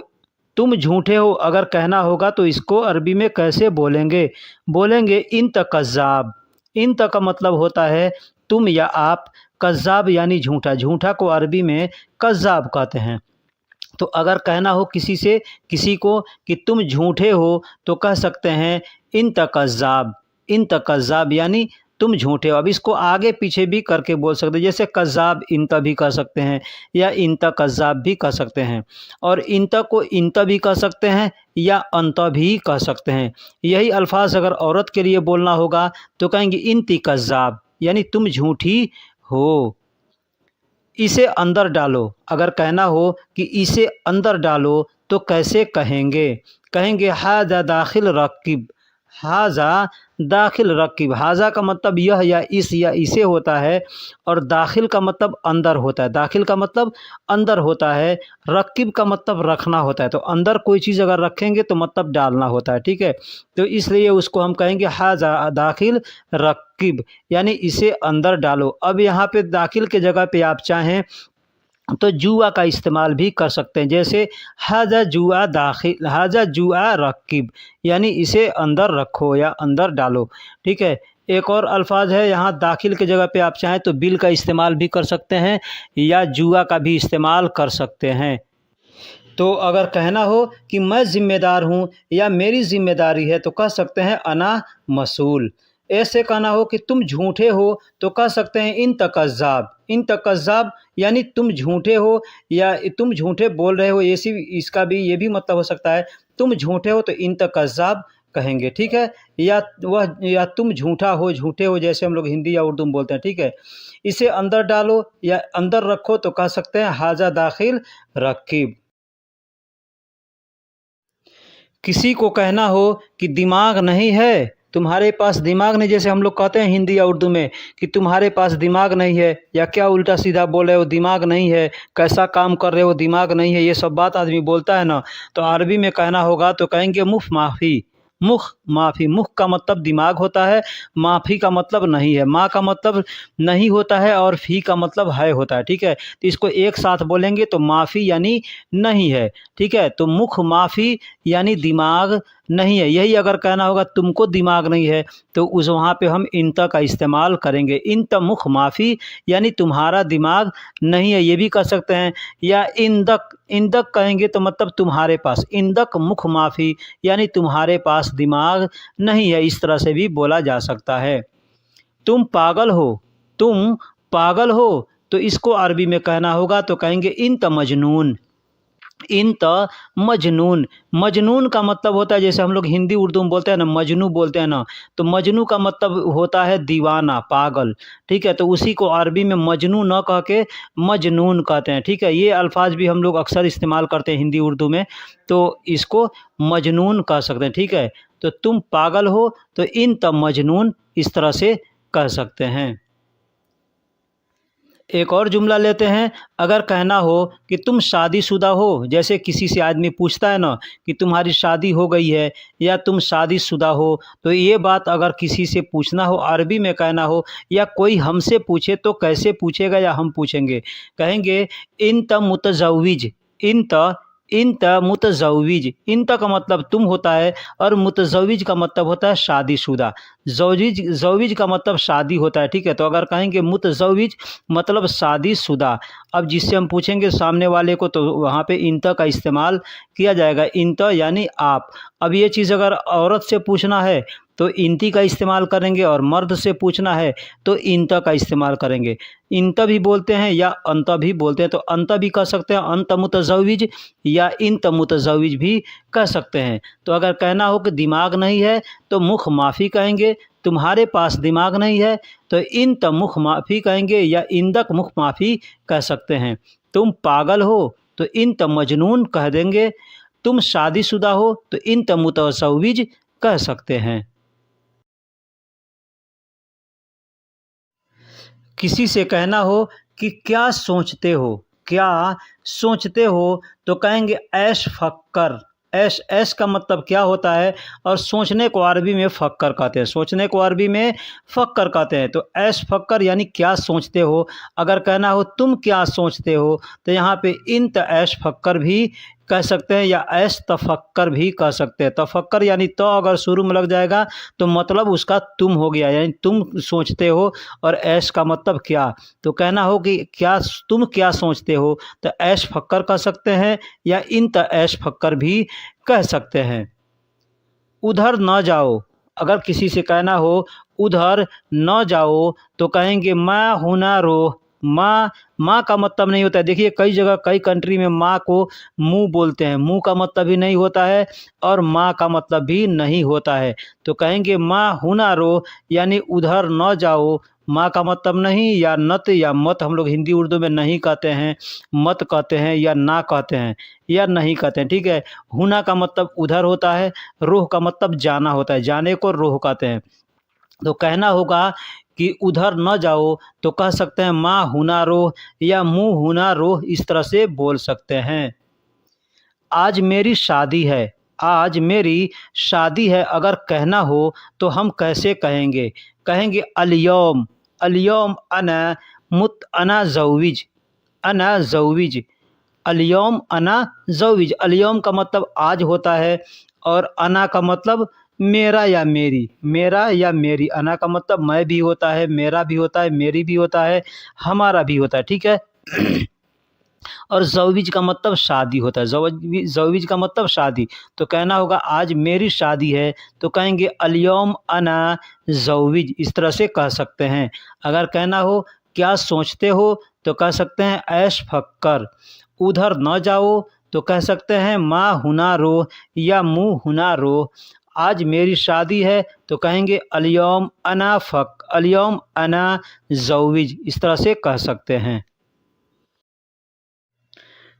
तुम झूठे हो अगर कहना होगा तो इसको अरबी में कैसे बोलेंगे? बोलेंगे इंत कज़्ज़ाब। इंत का मतलब होता है तुम या आप, कज़्ज़ाब यानी झूठा। झूठा को अरबी में कज़्ज़ाब कहते हैं। तो अगर कहना हो किसी से, किसी को कि तुम झूठे हो तो कह सकते हैं इंत कज़्ज़ाब। इंत कज़्ज़ाब यानी तुम झूठे हो। अब इसको आगे पीछे भी करके बोल सकते हैं, जैसे कज़्ज़ाब इंत भी कह सकते हैं या इंत कज़्ज़ाब भी कह सकते हैं। और इंत को इंत भी कह सकते हैं या अंत भी कह सकते हैं। यही अल्फाज अगर औरत के लिए बोलना होगा तो कहेंगे इंती कज़्ज़ाब, यानी तुम झूठी हो। इसे अंदर डालो, अगर कहना हो कि इसे अंदर डालो तो कैसे कहेंगे? कहेंगे हाज़ा दाखिल रकीब। हाजा दाखिल रकीब। हाजा का मतलब यह या इस या इसे होता है, और दाखिल का मतलब अंदर होता है। दाखिल का मतलब अंदर होता है, रकीब का मतलब रखना होता है। तो अंदर कोई चीज़ अगर रखेंगे तो मतलब डालना होता है, ठीक है। तो इसलिए उसको हम कहेंगे हाजा दाखिल रकीब, यानी इसे अंदर डालो। अब यहाँ पे दाखिल के जगह पे आप चाहें तो जुआ का इस्तेमाल भी कर सकते हैं, जैसे हाजा जुआ दाखिल, हाजा जुआ रकीब, यानी इसे अंदर रखो या अंदर डालो, ठीक है। एक और अल्फाज है यहाँ, दाखिल के जगह पे आप चाहें तो बिल का इस्तेमाल भी कर सकते हैं या जुआ का भी इस्तेमाल कर सकते हैं। तो अगर कहना हो कि मैं ज़िम्मेदार हूँ या मेरी ज़िम्मेदारी है तो कह सकते हैं अना मसूल। ऐसे कहना हो कि तुम झूठे हो तो कह सकते हैं इन तकज़्ज़ाब। इन तकज़्ज़ाब यानी तुम झूठे हो या तुम झूठे बोल रहे हो, ऐसी इसका भी ये भी मतलब हो सकता है। तुम झूठे हो तो इन तकज़्ज़ाब कहेंगे, ठीक है। या तुम झूठा हो, झूठे हो, जैसे हम लोग हिंदी या उर्दू में बोलते हैं, ठीक है। इसे अंदर डालो या अंदर रखो तो कह सकते हैं हाजा दाखिल रकीब। किसी को कहना हो कि दिमाग नहीं है, तुम्हारे पास दिमाग नहीं, जैसे हम लोग कहते हैं हिंदी या उर्दू में कि तुम्हारे पास दिमाग नहीं है, या क्या उल्टा सीधा बोल रहे हो, दिमाग नहीं है, कैसा काम कर रहे हो, दिमाग नहीं है, ये सब बात आदमी बोलता है ना। तो अरबी में कहना होगा तो कहेंगे मुख माफ़ी। मुख माफ़ी, मुख का मतलब दिमाग होता है, माफ़ी का मतलब नहीं है, माँ का मतलब नहीं होता है और फ़ी का मतलब है होता है, ठीक है। तो इसको एक साथ बोलेंगे तो माफ़ी यानी नहीं है, ठीक है। तो मुख माफ़ी यानी दिमाग नहीं है। यही अगर कहना होगा तुमको दिमाग नहीं है तो उस वहाँ पे हम इंत का इस्तेमाल करेंगे। इंत मुख माफ़ी यानी तुम्हारा दिमाग नहीं है, ये भी कह सकते हैं। या इंदक, इंदक कहेंगे तो मतलब तुम्हारे पास। इंदक मुख माफ़ी यानी तुम्हारे पास दिमाग नहीं है, इस तरह से भी बोला जा सकता है। तुम पागल हो, तुम पागल हो तो इसको अरबी में कहना होगा तो कहेंगे इंत मजनून। इंत मजनून। मजनून का मतलब होता है, जैसे हम लोग हिंदी उर्दू में बोलते हैं ना, मजनू बोलते हैं ना, तो मजनू का मतलब होता है दीवाना, पागल, ठीक है। तो उसी को अरबी में मजनू न कह के मजनून कहते हैं, ठीक है। ये अल्फाज भी हम लोग अक्सर इस्तेमाल करते हैं हिंदी उर्दू में, तो इसको मजनून कह सकते हैं, ठीक है। तो तुम पागल हो तो इंत मजनून, इस तरह से कह सकते हैं। एक और जुमला लेते हैं। अगर कहना हो कि तुम शादीशुदा हो, जैसे किसी से आदमी पूछता है ना कि तुम्हारी शादी हो गई है या तुम शादीशुदा हो, तो ये बात अगर किसी से पूछना हो, अरबी में कहना हो, या कोई हमसे पूछे तो कैसे पूछेगा या हम पूछेंगे, कहेंगे इंत मुतज़व्विज। इंत मुतज़व्विज। इंत का मतलब तुम होता है और मुतज़व्विज का मतलब होता है शादीशुदा। ज़व्विज का मतलब शादी होता है, ठीक है। तो अगर कहेंगे मुतज़व्विज मतलब शादीशुदा। अब जिससे हम पूछेंगे सामने वाले को तो वहाँ पे इंत का इस्तेमाल किया जाएगा। इंत यानी आप। अब ये चीज़ अगर औरत से पूछना है तो इंती का इस्तेमाल करेंगे, और मर्द से पूछना है तो इंत का इस्तेमाल करेंगे। इंत भी बोलते हैं या अंत भी बोलते हैं, तो अंत भी कह सकते हैं, अंत मुतज़व्विज, या इंत मुतज़व्विज भी कह सकते हैं। तो अगर कहना हो कि दिमाग नहीं है तो मुख माफ़ी कहेंगे, तुम्हारे पास दिमाग नहीं है तो इंत मुख माफ़ी कहेंगे या इंदक मुख माफ़ी कह सकते हैं। तुम पागल हो तो इंत मजनून कह देंगे, तुम शादीशुदा हो तो इंत मुतज़व्विज कह सकते हैं। किसी से कहना हो कि क्या सोचते हो, क्या सोचते हो, तो कहेंगे ऐश फक्कर। ऐश, ऐश का मतलब क्या होता है, और सोचने को अरबी में फ़क्कर कहते हैं। सोचने को अरबी में फ़क्कर कहते हैं। तो ऐश फक्कर यानी क्या सोचते हो। अगर कहना हो तुम क्या सोचते हो तो यहाँ पे इंत ऐश फक्कर भी कह सकते हैं या ऐश तफक्कर भी कह सकते हैं। तफक्कर यानी तो अगर शुरू में लग जाएगा तो मतलब उसका तुम हो गया, यानी तुम सोचते हो। और ऐश का मतलब क्या, तो कहना हो कि क्या तुम क्या सोचते हो तो ऐश फक्कर कह सकते हैं या इंत ऐश फक्कर भी कह सकते हैं। उधर न जाओ। अगर किसी से कहना हो उधर न जाओ तो कहेंगे मैं हुना रो। माँ, माँ का मतलब नहीं होता है। देखिए कई जगह कई कंट्री में माँ को मुँह बोलते हैं, मुँह का मतलब भी नहीं होता है और माँ का मतलब भी नहीं होता है। तो कहेंगे माँ हुना रो, यानी उधर न जाओ। माँ का मतलब नहीं, या नत या मत हम लोग हिंदी उर्दू में नहीं कहते हैं, मत कहते हैं या ना कहते हैं या नहीं कहते हैं, ठीक है। हुना का मतलब उधर होता है, रोह का मतलब जाना होता है, जाने को रोह कहते हैं। तो कहना होगा कि उधर न जाओ तो कह सकते हैं माँ हुना रोह या मुँह हुना रोह, इस तरह से बोल सकते हैं। आज मेरी शादी है, आज मेरी शादी है अगर कहना हो तो हम कैसे कहेंगे? कहेंगे अलयौम, अलयौम अना ज़ौविज, अना ज़ौविज, अलयौम अना ज़ौविज। अलयौम का मतलब आज होता है और अना का मतलब मेरा या मेरी, मेरा या मेरी। अना का मतलब मैं भी होता है, मेरा भी होता है, मेरी भी होता है, हमारा भी होता है, ठीक है। और ज़ौविज का मतलब शादी होता है, ज़ौविज का मतलब शादी। तो कहना होगा आज मेरी शादी है तो कहेंगे अलयौम अना ज़ौविज, इस तरह से कह सकते हैं। अगर कहना हो क्या सोचते हो तो कह सकते हैं ऐश फक्कर। उधर न जाओ तो कह सकते हैं माँ हुना रो या मुँह हुना रो। आज मेरी शादी है तो कहेंगे अलयौम अना ज़ौविज, इस तरह से कह सकते हैं।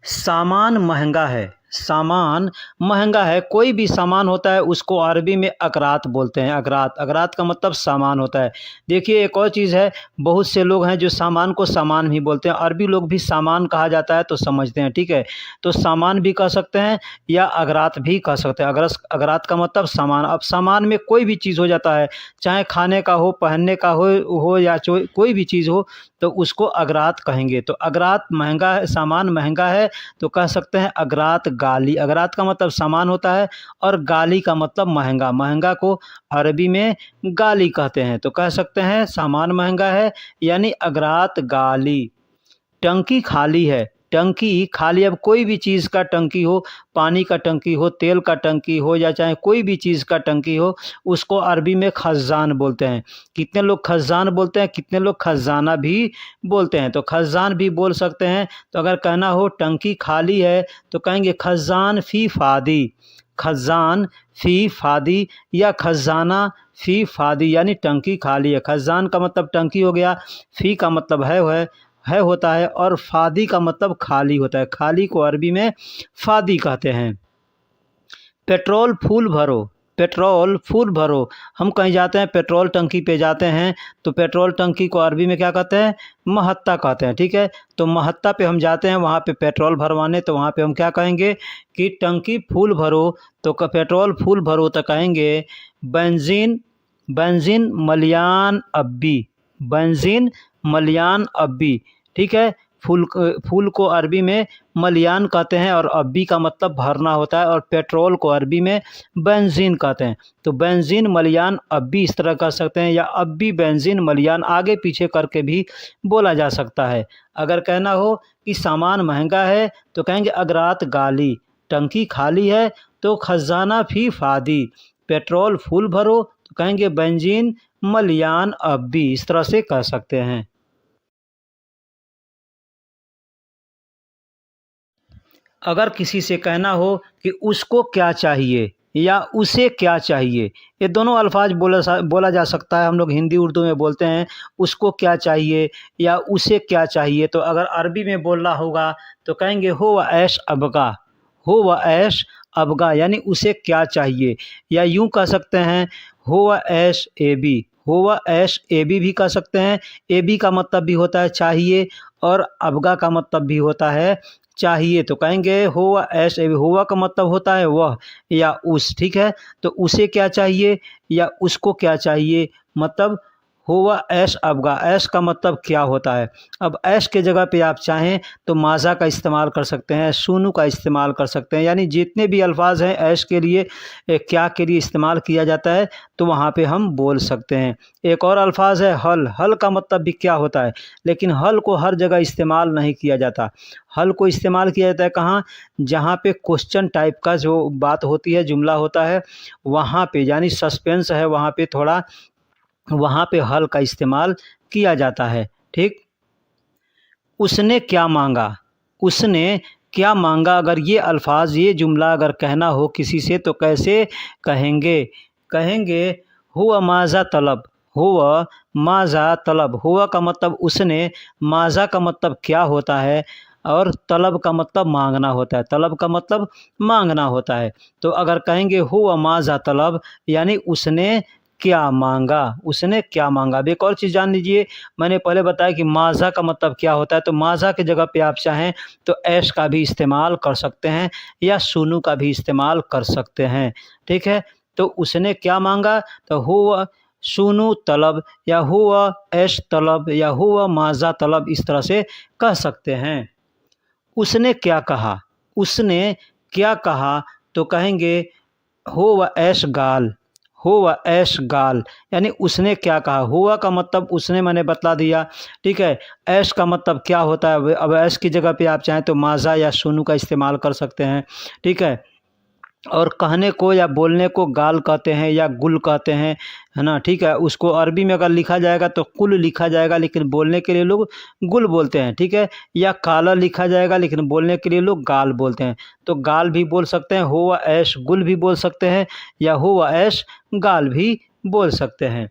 सामान महंगा है, सामान महंगा है, कोई भी सामान होता है उसको अरबी में अकरात बोलते हैं। अकरात, अकरात का मतलब सामान होता है। देखिए एक और चीज़ है, बहुत से लोग हैं जो सामान को सामान भी बोलते हैं, अरबी लोग भी सामान कहा जाता है तो समझते हैं, ठीक है। तो सामान भी कह सकते हैं या अगरात भी कह सकते हैं। अगरात का मतलब सामान। अब सामान में कोई भी चीज़ हो जाता है, चाहे खाने का हो, पहनने का हो या कोई भी चीज़ हो तो उसको अगरात कहेंगे। तो अगरात महंगा है, सामान महंगा है तो कह सकते हैं अगरात गाली। अगरात का मतलब सामान होता है और गाली का मतलब महंगा। महंगा को अरबी में गाली कहते हैं। तो कह सकते हैं सामान महंगा है यानी अगरात गाली। टंकी खाली है, टंकी खाली। अब कोई भी चीज़ का टंकी हो, पानी का टंकी हो, तेल का टंकी हो या चाहे कोई भी चीज़ का टंकी हो, उसको अरबी में खज़ान बोलते हैं। कितने लोग खज़ान बोलते हैं, कितने लोग खज़ाना भी बोलते हैं। तो खज़ान भी बोल सकते हैं। तो अगर कहना हो टंकी खाली है तो कहेंगे खज़ान फ़ी फ़ादी, खज़ान फ़ी फ़ादी या खज़ाना फ़ी फ़ादी, यानी टंकी खाली है। खज़ान का मतलब टंकी हो गया, फ़ी का मतलब है होता है और फ़ादी का मतलब खाली होता है। खाली को अरबी में फ़ादी कहते हैं। पेट्रोल फुल भरो, पेट्रोल फुल भरो। हम कहीं जाते हैं, पेट्रोल टंकी पे जाते हैं तो पेट्रोल टंकी को अरबी में क्या कहते हैं? महत्ता कहते हैं, ठीक है। तो महत्ता पे हम जाते हैं वहाँ पे पेट्रोल भरवाने, तो वहाँ पे हम क्या कहेंगे कि टंकी फुल भरो। तो पेट्रोल फुल भरो तो कहेंगे बेंजीन, बेंजीन मलियान अब्बी, बेंजीन मलियान अब्बी, ठीक है। फूल को अरबी में मलियान कहते हैं और अब्बी का मतलब भरना होता है और पेट्रोल को अरबी में बेंजीन कहते हैं। तो बेंजीन मलियान अब्बी इस तरह कह सकते हैं या अब्बी बेंजीन मलियान, आगे पीछे करके भी बोला जा सकता है। अगर कहना हो कि सामान महंगा है तो कहेंगे अगरात गाली। टंकी खाली है तो खजाना फी फादी। पेट्रोल फुल भरो तो कहेंगे बेंजीन मलियान अब्बी, इस तरह से कह सकते हैं। अगर किसी से कहना हो कि उसको क्या चाहिए या उसे क्या चाहिए, ये दोनों अल्फाज बोला जा सकता है। हम लोग हिंदी उर्दू में बोलते हैं उसको क्या चाहिए या उसे क्या चाहिए। तो अगर अरबी में बोलना होगा तो कहेंगे हो व ऐश अबगा, हो व ऐश अबगा, यानी उसे क्या चाहिए। या यूं कह सकते हैं हो व ऐश ए बी, हो व ऐश ए बी भी कह सकते हैं। ए बी का मतलब भी होता है चाहिए और अबगा का मतलब भी होता है चाहिए। तो कहेंगे हुआ ऐश, हुआ का मतलब होता है वह या उस, ठीक है। तो उसे क्या चाहिए या उसको क्या चाहिए, मतलब हुआ ऐश अबगा। ऐश का मतलब क्या होता है। अब ऐश के जगह पे आप चाहें तो माज़ा का इस्तेमाल कर सकते हैं, सुनू का इस्तेमाल कर सकते हैं, यानी जितने भी अल्फाज हैं ऐश के लिए क्या के लिए इस्तेमाल किया जाता है तो वहाँ पे हम बोल सकते हैं। एक और अल्फाज है हल। हल का मतलब भी क्या होता है, लेकिन हल को हर जगह इस्तेमाल नहीं किया जाता। हल को इस्तेमाल किया जाता है कहाँ? जहाँ पे क्वेश्चन टाइप का जो बात होती है, जुमला होता है, वहाँ पे, यानी सस्पेंस है वहाँ पे थोड़ा, वहाँ पे हल का इस्तेमाल किया जाता है, ठीक। उसने क्या मांगा, उसने क्या मांगा। अगर ये अल्फाज, ये जुमला अगर कहना हो किसी से तो कैसे कहेंगे, कहेंगे हुआ माज़ा तलब, हुआ माज़ा तलब। हुआ का मतलब उसने, माज़ा का मतलब क्या होता है, और तलब का मतलब मांगना होता है, तलब का मतलब मांगना होता है। तो अगर कहेंगे हुआ माज़ा तलब यानी उसने क्या मांगा, उसने क्या मांगा। अब एक और चीज़ जान लीजिए, मैंने पहले बताया कि माज़ा का मतलब क्या होता है, तो माज़ा की जगह पे आप चाहें तो ऐश का भी इस्तेमाल कर सकते हैं या सुनू का भी इस्तेमाल कर सकते हैं। ठीक है, तो उसने क्या मांगा, तो हुआ सुनू तलब या हुआ ऐश तलब या हुआ माज़ा तलब, इस तरह से कह सकते हैं। उसने क्या कहा, उसने क्या कहा तो कहेंगे हो व ऐश गाल, हो व ऐश गाल यानी उसने क्या कहा। हुआ का मतलब उसने मैंने बता दिया। ठीक है, ऐश का मतलब क्या होता है, अब ऐश की जगह पे आप चाहें तो माज़ा या सुनू का इस्तेमाल कर सकते हैं। ठीक है, और कहने को या बोलने को गाल कहते हैं या गुल कहते हैं, है ना। ठीक है, उसको अरबी में अगर लिखा जाएगा तो कुल लिखा जाएगा, लेकिन बोलने के लिए लोग गुल बोलते हैं। ठीक है, या काला लिखा जाएगा लेकिन बोलने के लिए लोग गाल बोलते हैं। तो गाल भी बोल सकते हैं, हो व ऐश गुल भी बोल सकते हैं, या हो व ऐश गाल भी बोल सकते हैं।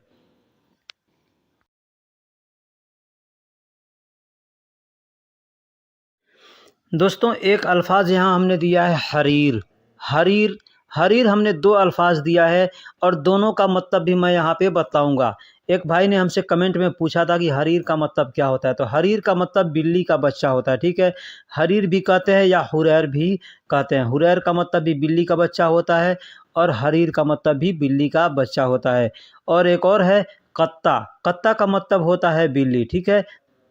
दोस्तों एक अल्फाज यहाँ हमने दिया है हरीर, हरीर, हरीर हमने दो अल्फाज दिया है और दोनों का मतलब भी मैं यहाँ पे बताऊँगा। एक भाई ने हमसे कमेंट में पूछा था कि हरीर का मतलब क्या होता है, तो हरीर का मतलब बिल्ली का बच्चा होता है। ठीक है, हरीर भी कहते हैं या हुरैर भी कहते हैं। हुरैर का मतलब भी बिल्ली का बच्चा होता है और हरीर का मतलब भी बिल्ली का बच्चा होता है। और एक और है कत्ता, कत्ता का मतलब होता है बिल्ली। ठीक है,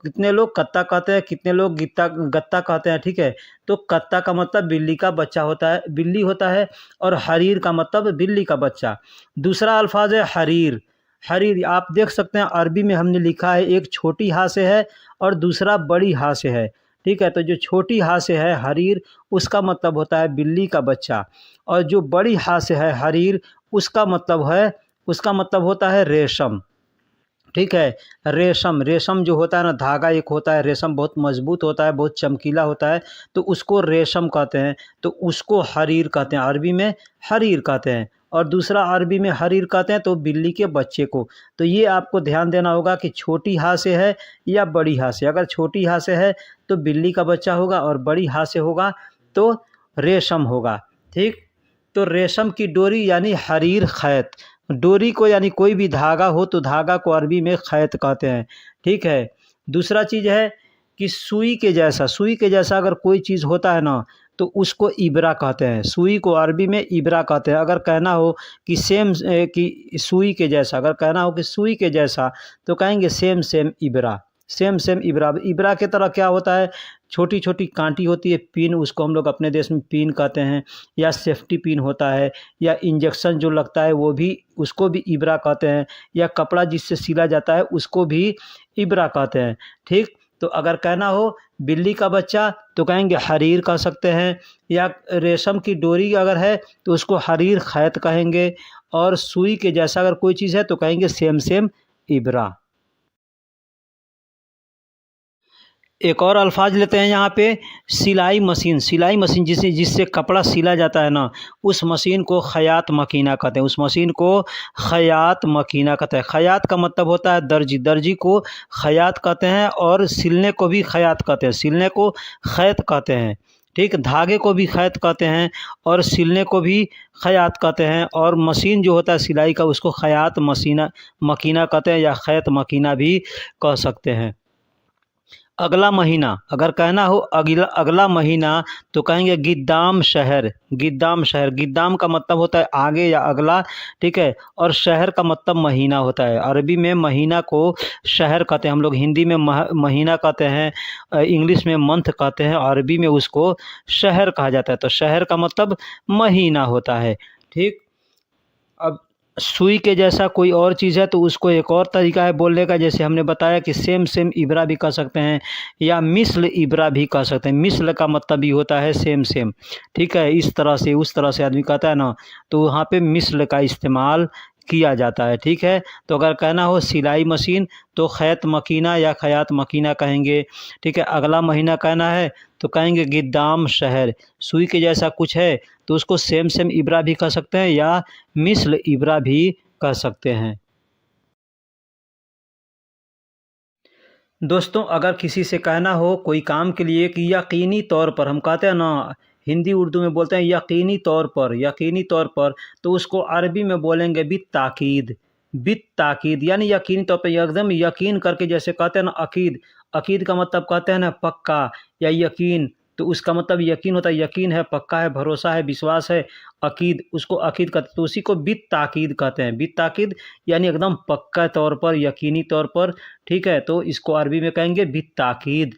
कितने लोग कत्ता कहते हैं, कितने लोग गित्ता गत्ता कहते हैं। ठीक है, तो कत्ता का मतलब बिल्ली का बच्चा होता है, बिल्ली होता है, और हरीर का मतलब बिल्ली का बच्चा। दूसरा अल्फाज है हरीर, हरीर आप देख सकते हैं अरबी में हमने लिखा है, एक छोटी हा से है और दूसरा बड़ी हा से है। ठीक है, तो जो छोटी हा से है हरीर उसका मतलब होता है बिल्ली का बच्चा, और जो बड़ी हा से है हरीर उसका मतलब है, उसका मतलब होता है रेशम। ठीक है, रेशम, रेशम जो होता है ना, धागा एक होता है, रेशम बहुत मजबूत होता है, बहुत चमकीला होता है, तो उसको रेशम कहते हैं, तो उसको हरीर कहते हैं, अरबी में हरीर कहते हैं। और दूसरा अरबी में हरीर कहते हैं तो बिल्ली के बच्चे को। तो ये आपको ध्यान देना होगा कि छोटी हा से है या बड़ी हा से। अगर छोटी हा से है तो बिल्ली का बच्चा होगा और बड़ी हा से होगा तो रेशम होगा। ठीक, तो रेशम की डोरी यानी हरीर खैत, डोरी को यानी कोई भी धागा हो तो धागा को अरबी में खैत कहते हैं। ठीक है, दूसरा चीज़ है कि सुई के जैसा, सुई के जैसा अगर कोई चीज़ होता है ना तो उसको इबरा कहते हैं, सुई को अरबी में इबरा कहते हैं। अगर कहना हो कि सेम कि सुई के जैसा, अगर कहना हो कि सुई के जैसा तो कहेंगे सेम सेम इबरा, सेम सेम इबरा। इबरा की तरह क्या होता है, छोटी छोटी कांटी होती है, पिन, उसको हम लोग अपने देश में पिन कहते हैं, या सेफ्टी पिन होता है, या इंजेक्शन जो लगता है वो भी, उसको भी इबरा कहते हैं, या कपड़ा जिससे सिला जाता है उसको भी इबरा कहते हैं। ठीक, तो अगर कहना हो बिल्ली का बच्चा तो कहेंगे हरीर कह सकते हैं, या रेशम की डोरी अगर है तो उसको हरीर खैत कहेंगे, और सुई के जैसा अगर कोई चीज़ है तो कहेंगे सेम सेम इबरा। एक और अल्फाज लेते हैं यहाँ पे, सिलाई मशीन, सिलाई मशीन जिससे जिससे कपड़ा सिला जाता है ना, उस मशीन को खयात मकीना कहते हैं, उस मशीन को खयात मकीना कहते हैं। खयात का मतलब होता है दर्जी, दर्जी को खयात कहते हैं, और सिलने को भी खयात कहते हैं, सिलने को खैत कहते हैं। ठीक, धागे को भी खैत कहते हैं और सिलने को भी खयात कहते हैं, और मशीन जो होता है सिलाई का उसको खयात मशीना मकीना कहते हैं, या खैत मकीना भी कह सकते हैं। अगला महीना, अगर कहना हो अगला अगला महीना तो कहेंगे गिद्दाम शहर, गिद्दाम शहर, गिद्दाम का मतलब होता है आगे या अगला। ठीक है, और शहर का मतलब महीना होता है। अरबी में महीना को शहर कहते हैं, हम लोग हिंदी में महीना कहते हैं, इंग्लिश में मंथ कहते हैं, अरबी में उसको शहर कहा जाता है। तो शहर का मतलब महीना होता है। ठीक, अब सुई के जैसा कोई और चीज़ है तो उसको एक और तरीका है बोलने का, जैसे हमने बताया कि सेम सेम इबरा भी कह सकते हैं, या मिस्ल इबरा भी कह सकते हैं। मिस्ल का मतलब भी होता है सेम सेम। ठीक है, इस तरह से उस तरह से आदमी कहता है ना, तो वहाँ पे मिस्ल का इस्तेमाल किया जाता है। ठीक है, तो अगर कहना हो सिलाई मशीन तो खैत मकीना या खयात मकीना कहेंगे। ठीक है, अगला महीना कहना है तो कहेंगे गिद्दाम शहर। सुई के जैसा कुछ है तो उसको सेम सेम इब्रा भी कह सकते हैं या मिस्ल इब्रा भी कह सकते हैं। दोस्तों, अगर किसी से कहना हो कोई काम के लिए कि यकीनी तौर पर, हम कहते हैं ना हिंदी उर्दू में बोलते हैं यकीनी तौर पर, तो उसको अरबी में बोलेंगे बित ताकीद यानी यकीनी तौर पर, एकदम यकीन करके, जैसे कहते हैं ना अकीद। अकीद का मतलब कहते हैं ना पक्का या यकीन, तो उसका मतलब यकीन होता है, यकीन है, पक्का है, भरोसा है, विश्वास है। अकीद, उसको अकीद कहते हैं, तो उसी को बित ताकीद कहते हैं। बित ताकीद यानी एकदम पक्का तौर पर, यकीनी तौर पर। ठीक है, तो इसको अरबी में कहेंगे बित ताकीद।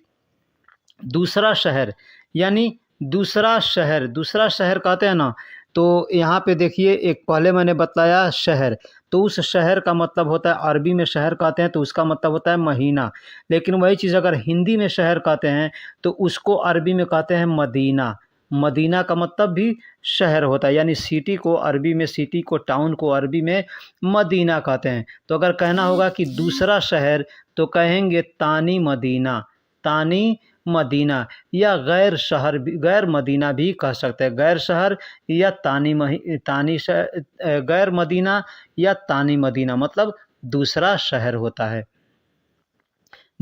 दूसरा शहर यानी दूसरा शहर कहते हैं ना, तो यहाँ पे देखिए, एक पहले मैंने बताया शहर, तो उस शहर का मतलब होता है, अरबी में शहर कहते हैं तो उसका मतलब होता है महीना। लेकिन वही चीज़ अगर हिंदी में शहर कहते हैं तो उसको अरबी में कहते हैं मदीना। मदीना का मतलब भी शहर होता है, यानी सिटी को अरबी में, सिटी को, टाउन को अरबी में मदीना कहते हैं। तो अगर कहना होगा कि दूसरा शहर तो कहेंगे तानी मदीना। तानी मदीना या गैर मदीना भी कह सकते हैं। गैर शहर या गैर मदीना या तानी मदीना मतलब दूसरा शहर होता है।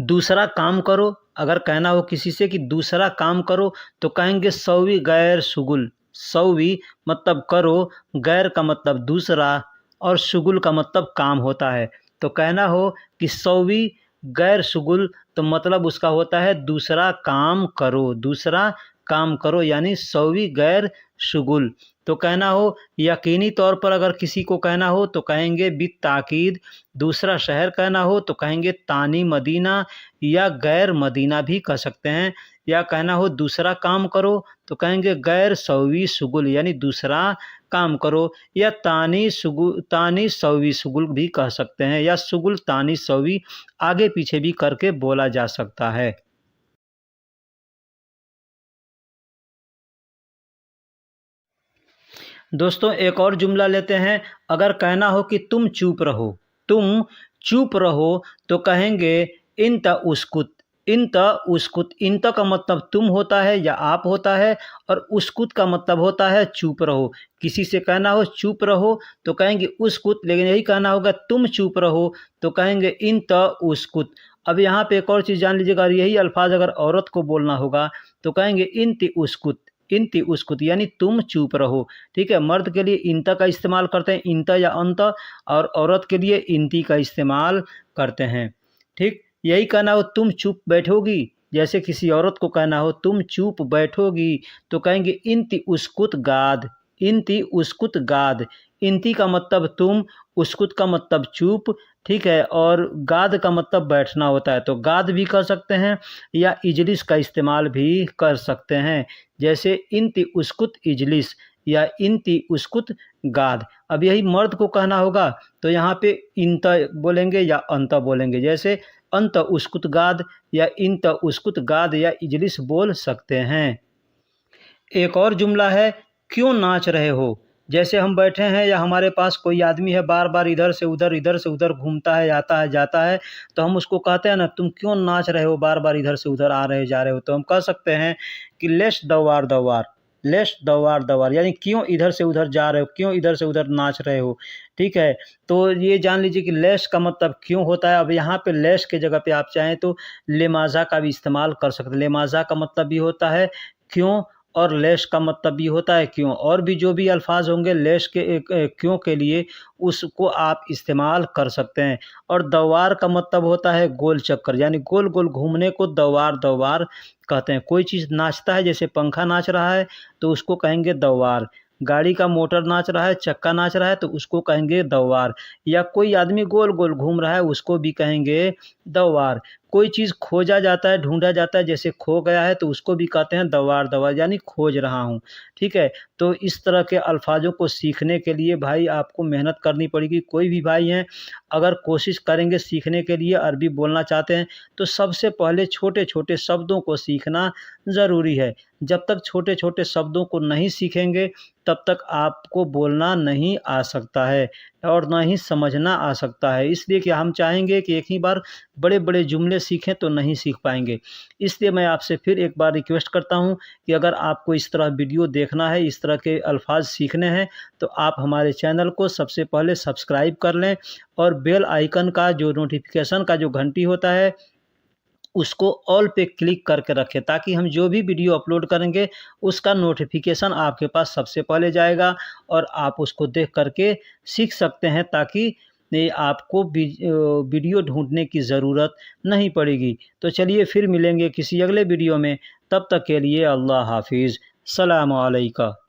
दूसरा काम करो, अगर कहना हो किसी से कि दूसरा काम करो तो कहेंगे सौवी गैर शुगुल। सौवी मतलब करो, गैर का मतलब दूसरा, और शुगुल का मतलब काम होता है। तो कहना हो कि सौवी गैर शुगुल तो मतलब उसका होता है दूसरा काम करो यानी सौवी गैर शुगुल। तो कहना हो यकीनी तौर पर, अगर किसी को कहना हो तो कहेंगे बित ताकीद। दूसरा शहर कहना हो तो कहेंगे तानी मदीना या गैर मदीना भी कह सकते हैं। या कहना हो दूसरा काम करो तो कहेंगे गैर सौवी शुगुल यानी दूसरा काम करो। या तानी सौवी शुगुल भी कह सकते हैं, या शुगुल तानी सौवी आगे पीछे भी करके बोला जा सकता है। दोस्तों, एक और जुमला लेते हैं। अगर कहना हो कि तुम चुप रहो तो कहेंगे इंत उस्कुत। इंत का मतलब तुम होता है या आप होता है, और उस्कुत का मतलब होता है चुप रहो। किसी से कहना हो चुप रहो तो कहेंगे उस्कुत, लेकिन यही कहना होगा तुम चुप रहो तो कहेंगे इंत उस्कुत। अब यहाँ पे एक और चीज़ जान लीजिएगा, यही अल्फाज अगर औरत को बोलना होगा तो कहेंगे इंति उस्कुत यानी तुम चुप रहो। ठीक है, मर्द के लिए इंता का इस्तेमाल करते हैं, इंता या अंत, और औरत के लिए इंती का इस्तेमाल करते हैं। ठीक, यही कहना हो तुम चुप बैठोगी, जैसे किसी औरत को कहना हो तुम चुप बैठोगी तो कहेंगे इंति उस्कुत गाद। इंती का मतलब तुम, उस्कुत का मतलब चुप। ठीक है, और गाद का मतलब बैठना होता है, तो गाद भी कर सकते हैं या इजलिस का इस्तेमाल भी कर सकते हैं, जैसे इंति उस्कुत इजलिस या इंति उस्कुत गाद। अब यही मर्द को कहना होगा तो यहाँ पे इंत बोलेंगे या अंत बोलेंगे, जैसे अंत उस्कुत गाद या इंत उस्कुत गाद या इजलिस बोल सकते हैं। एक और जुमला है क्यों नाच रहे हो। जैसे हम बैठे हैं या हमारे पास कोई आदमी है, बार बार इधर से उधर घूमता है, आता है जाता है, तो हम उसको कहते हैं ना तुम क्यों नाच रहे हो, बार बार इधर से उधर आ रहे जा रहे हो, तो हम कह सकते हैं कि लेश दवार यानी क्यों इधर से उधर जा रहे हो, क्यों इधर से उधर नाच रहे हो। ठीक है, तो ये जान लीजिए कि लेश का मतलब क्यों होता है। अब यहाँ पे लेश के जगह पे आप चाहें तो लेमाजा का भी इस्तेमाल कर सकते हैं। लेमाजा का मतलब भी होता है क्यों, और लेश का मतलब भी होता है क्यों, और भी जो भी अल्फाज होंगे लेश के क्यों के लिए उसको आप इस्तेमाल कर सकते हैं। और दवार का मतलब होता है गोल चक्कर, यानी गोल गोल घूमने को दवार कहते हैं। कोई चीज़ नाचता है, जैसे पंखा नाच रहा है तो उसको कहेंगे दवार। गाड़ी का मोटर नाच रहा है, चक्का नाच रहा है तो उसको कहेंगे दवार। या कोई आदमी गोल गोल घूम रहा है उसको भी कहेंगे दवार। कोई चीज़ खोजा जाता है, ढूंढा जाता है, जैसे खो गया है तो उसको भी कहते हैं दवार यानी खोज रहा हूँ। ठीक है, तो इस तरह के अल्फाजों को सीखने के लिए भाई आपको मेहनत करनी पड़ेगी। कोई भी भाई हैं अगर कोशिश करेंगे सीखने के लिए, अरबी बोलना चाहते हैं तो सबसे पहले छोटे छोटे शब्दों को सीखना ज़रूरी है। जब तक छोटे छोटे शब्दों को नहीं सीखेंगे तब तक आपको बोलना नहीं आ सकता है। और ना ही समझना आ सकता है। इसलिए कि हम चाहेंगे कि एक ही बार बड़े बड़े जुमले सीखें तो नहीं सीख पाएंगे। इसलिए मैं आपसे फिर एक बार रिक्वेस्ट करता हूं कि अगर आपको इस तरह वीडियो देखना है, इस तरह के अल्फाज सीखने हैं, तो आप हमारे चैनल को सबसे पहले सब्सक्राइब कर लें और बेल आइकन का जो नोटिफिकेशन का जो घंटी होता है उसको ऑल पे क्लिक करके रखें, ताकि हम जो भी वीडियो अपलोड करेंगे उसका नोटिफिकेशन आपके पास सबसे पहले जाएगा और आप उसको देख करके सीख सकते हैं, ताकि आपको वीडियो ढूंढने की ज़रूरत नहीं पड़ेगी। तो चलिए फिर मिलेंगे किसी अगले वीडियो में, तब तक के लिए अल्लाह हाफिज़, सलाम अलैकुम।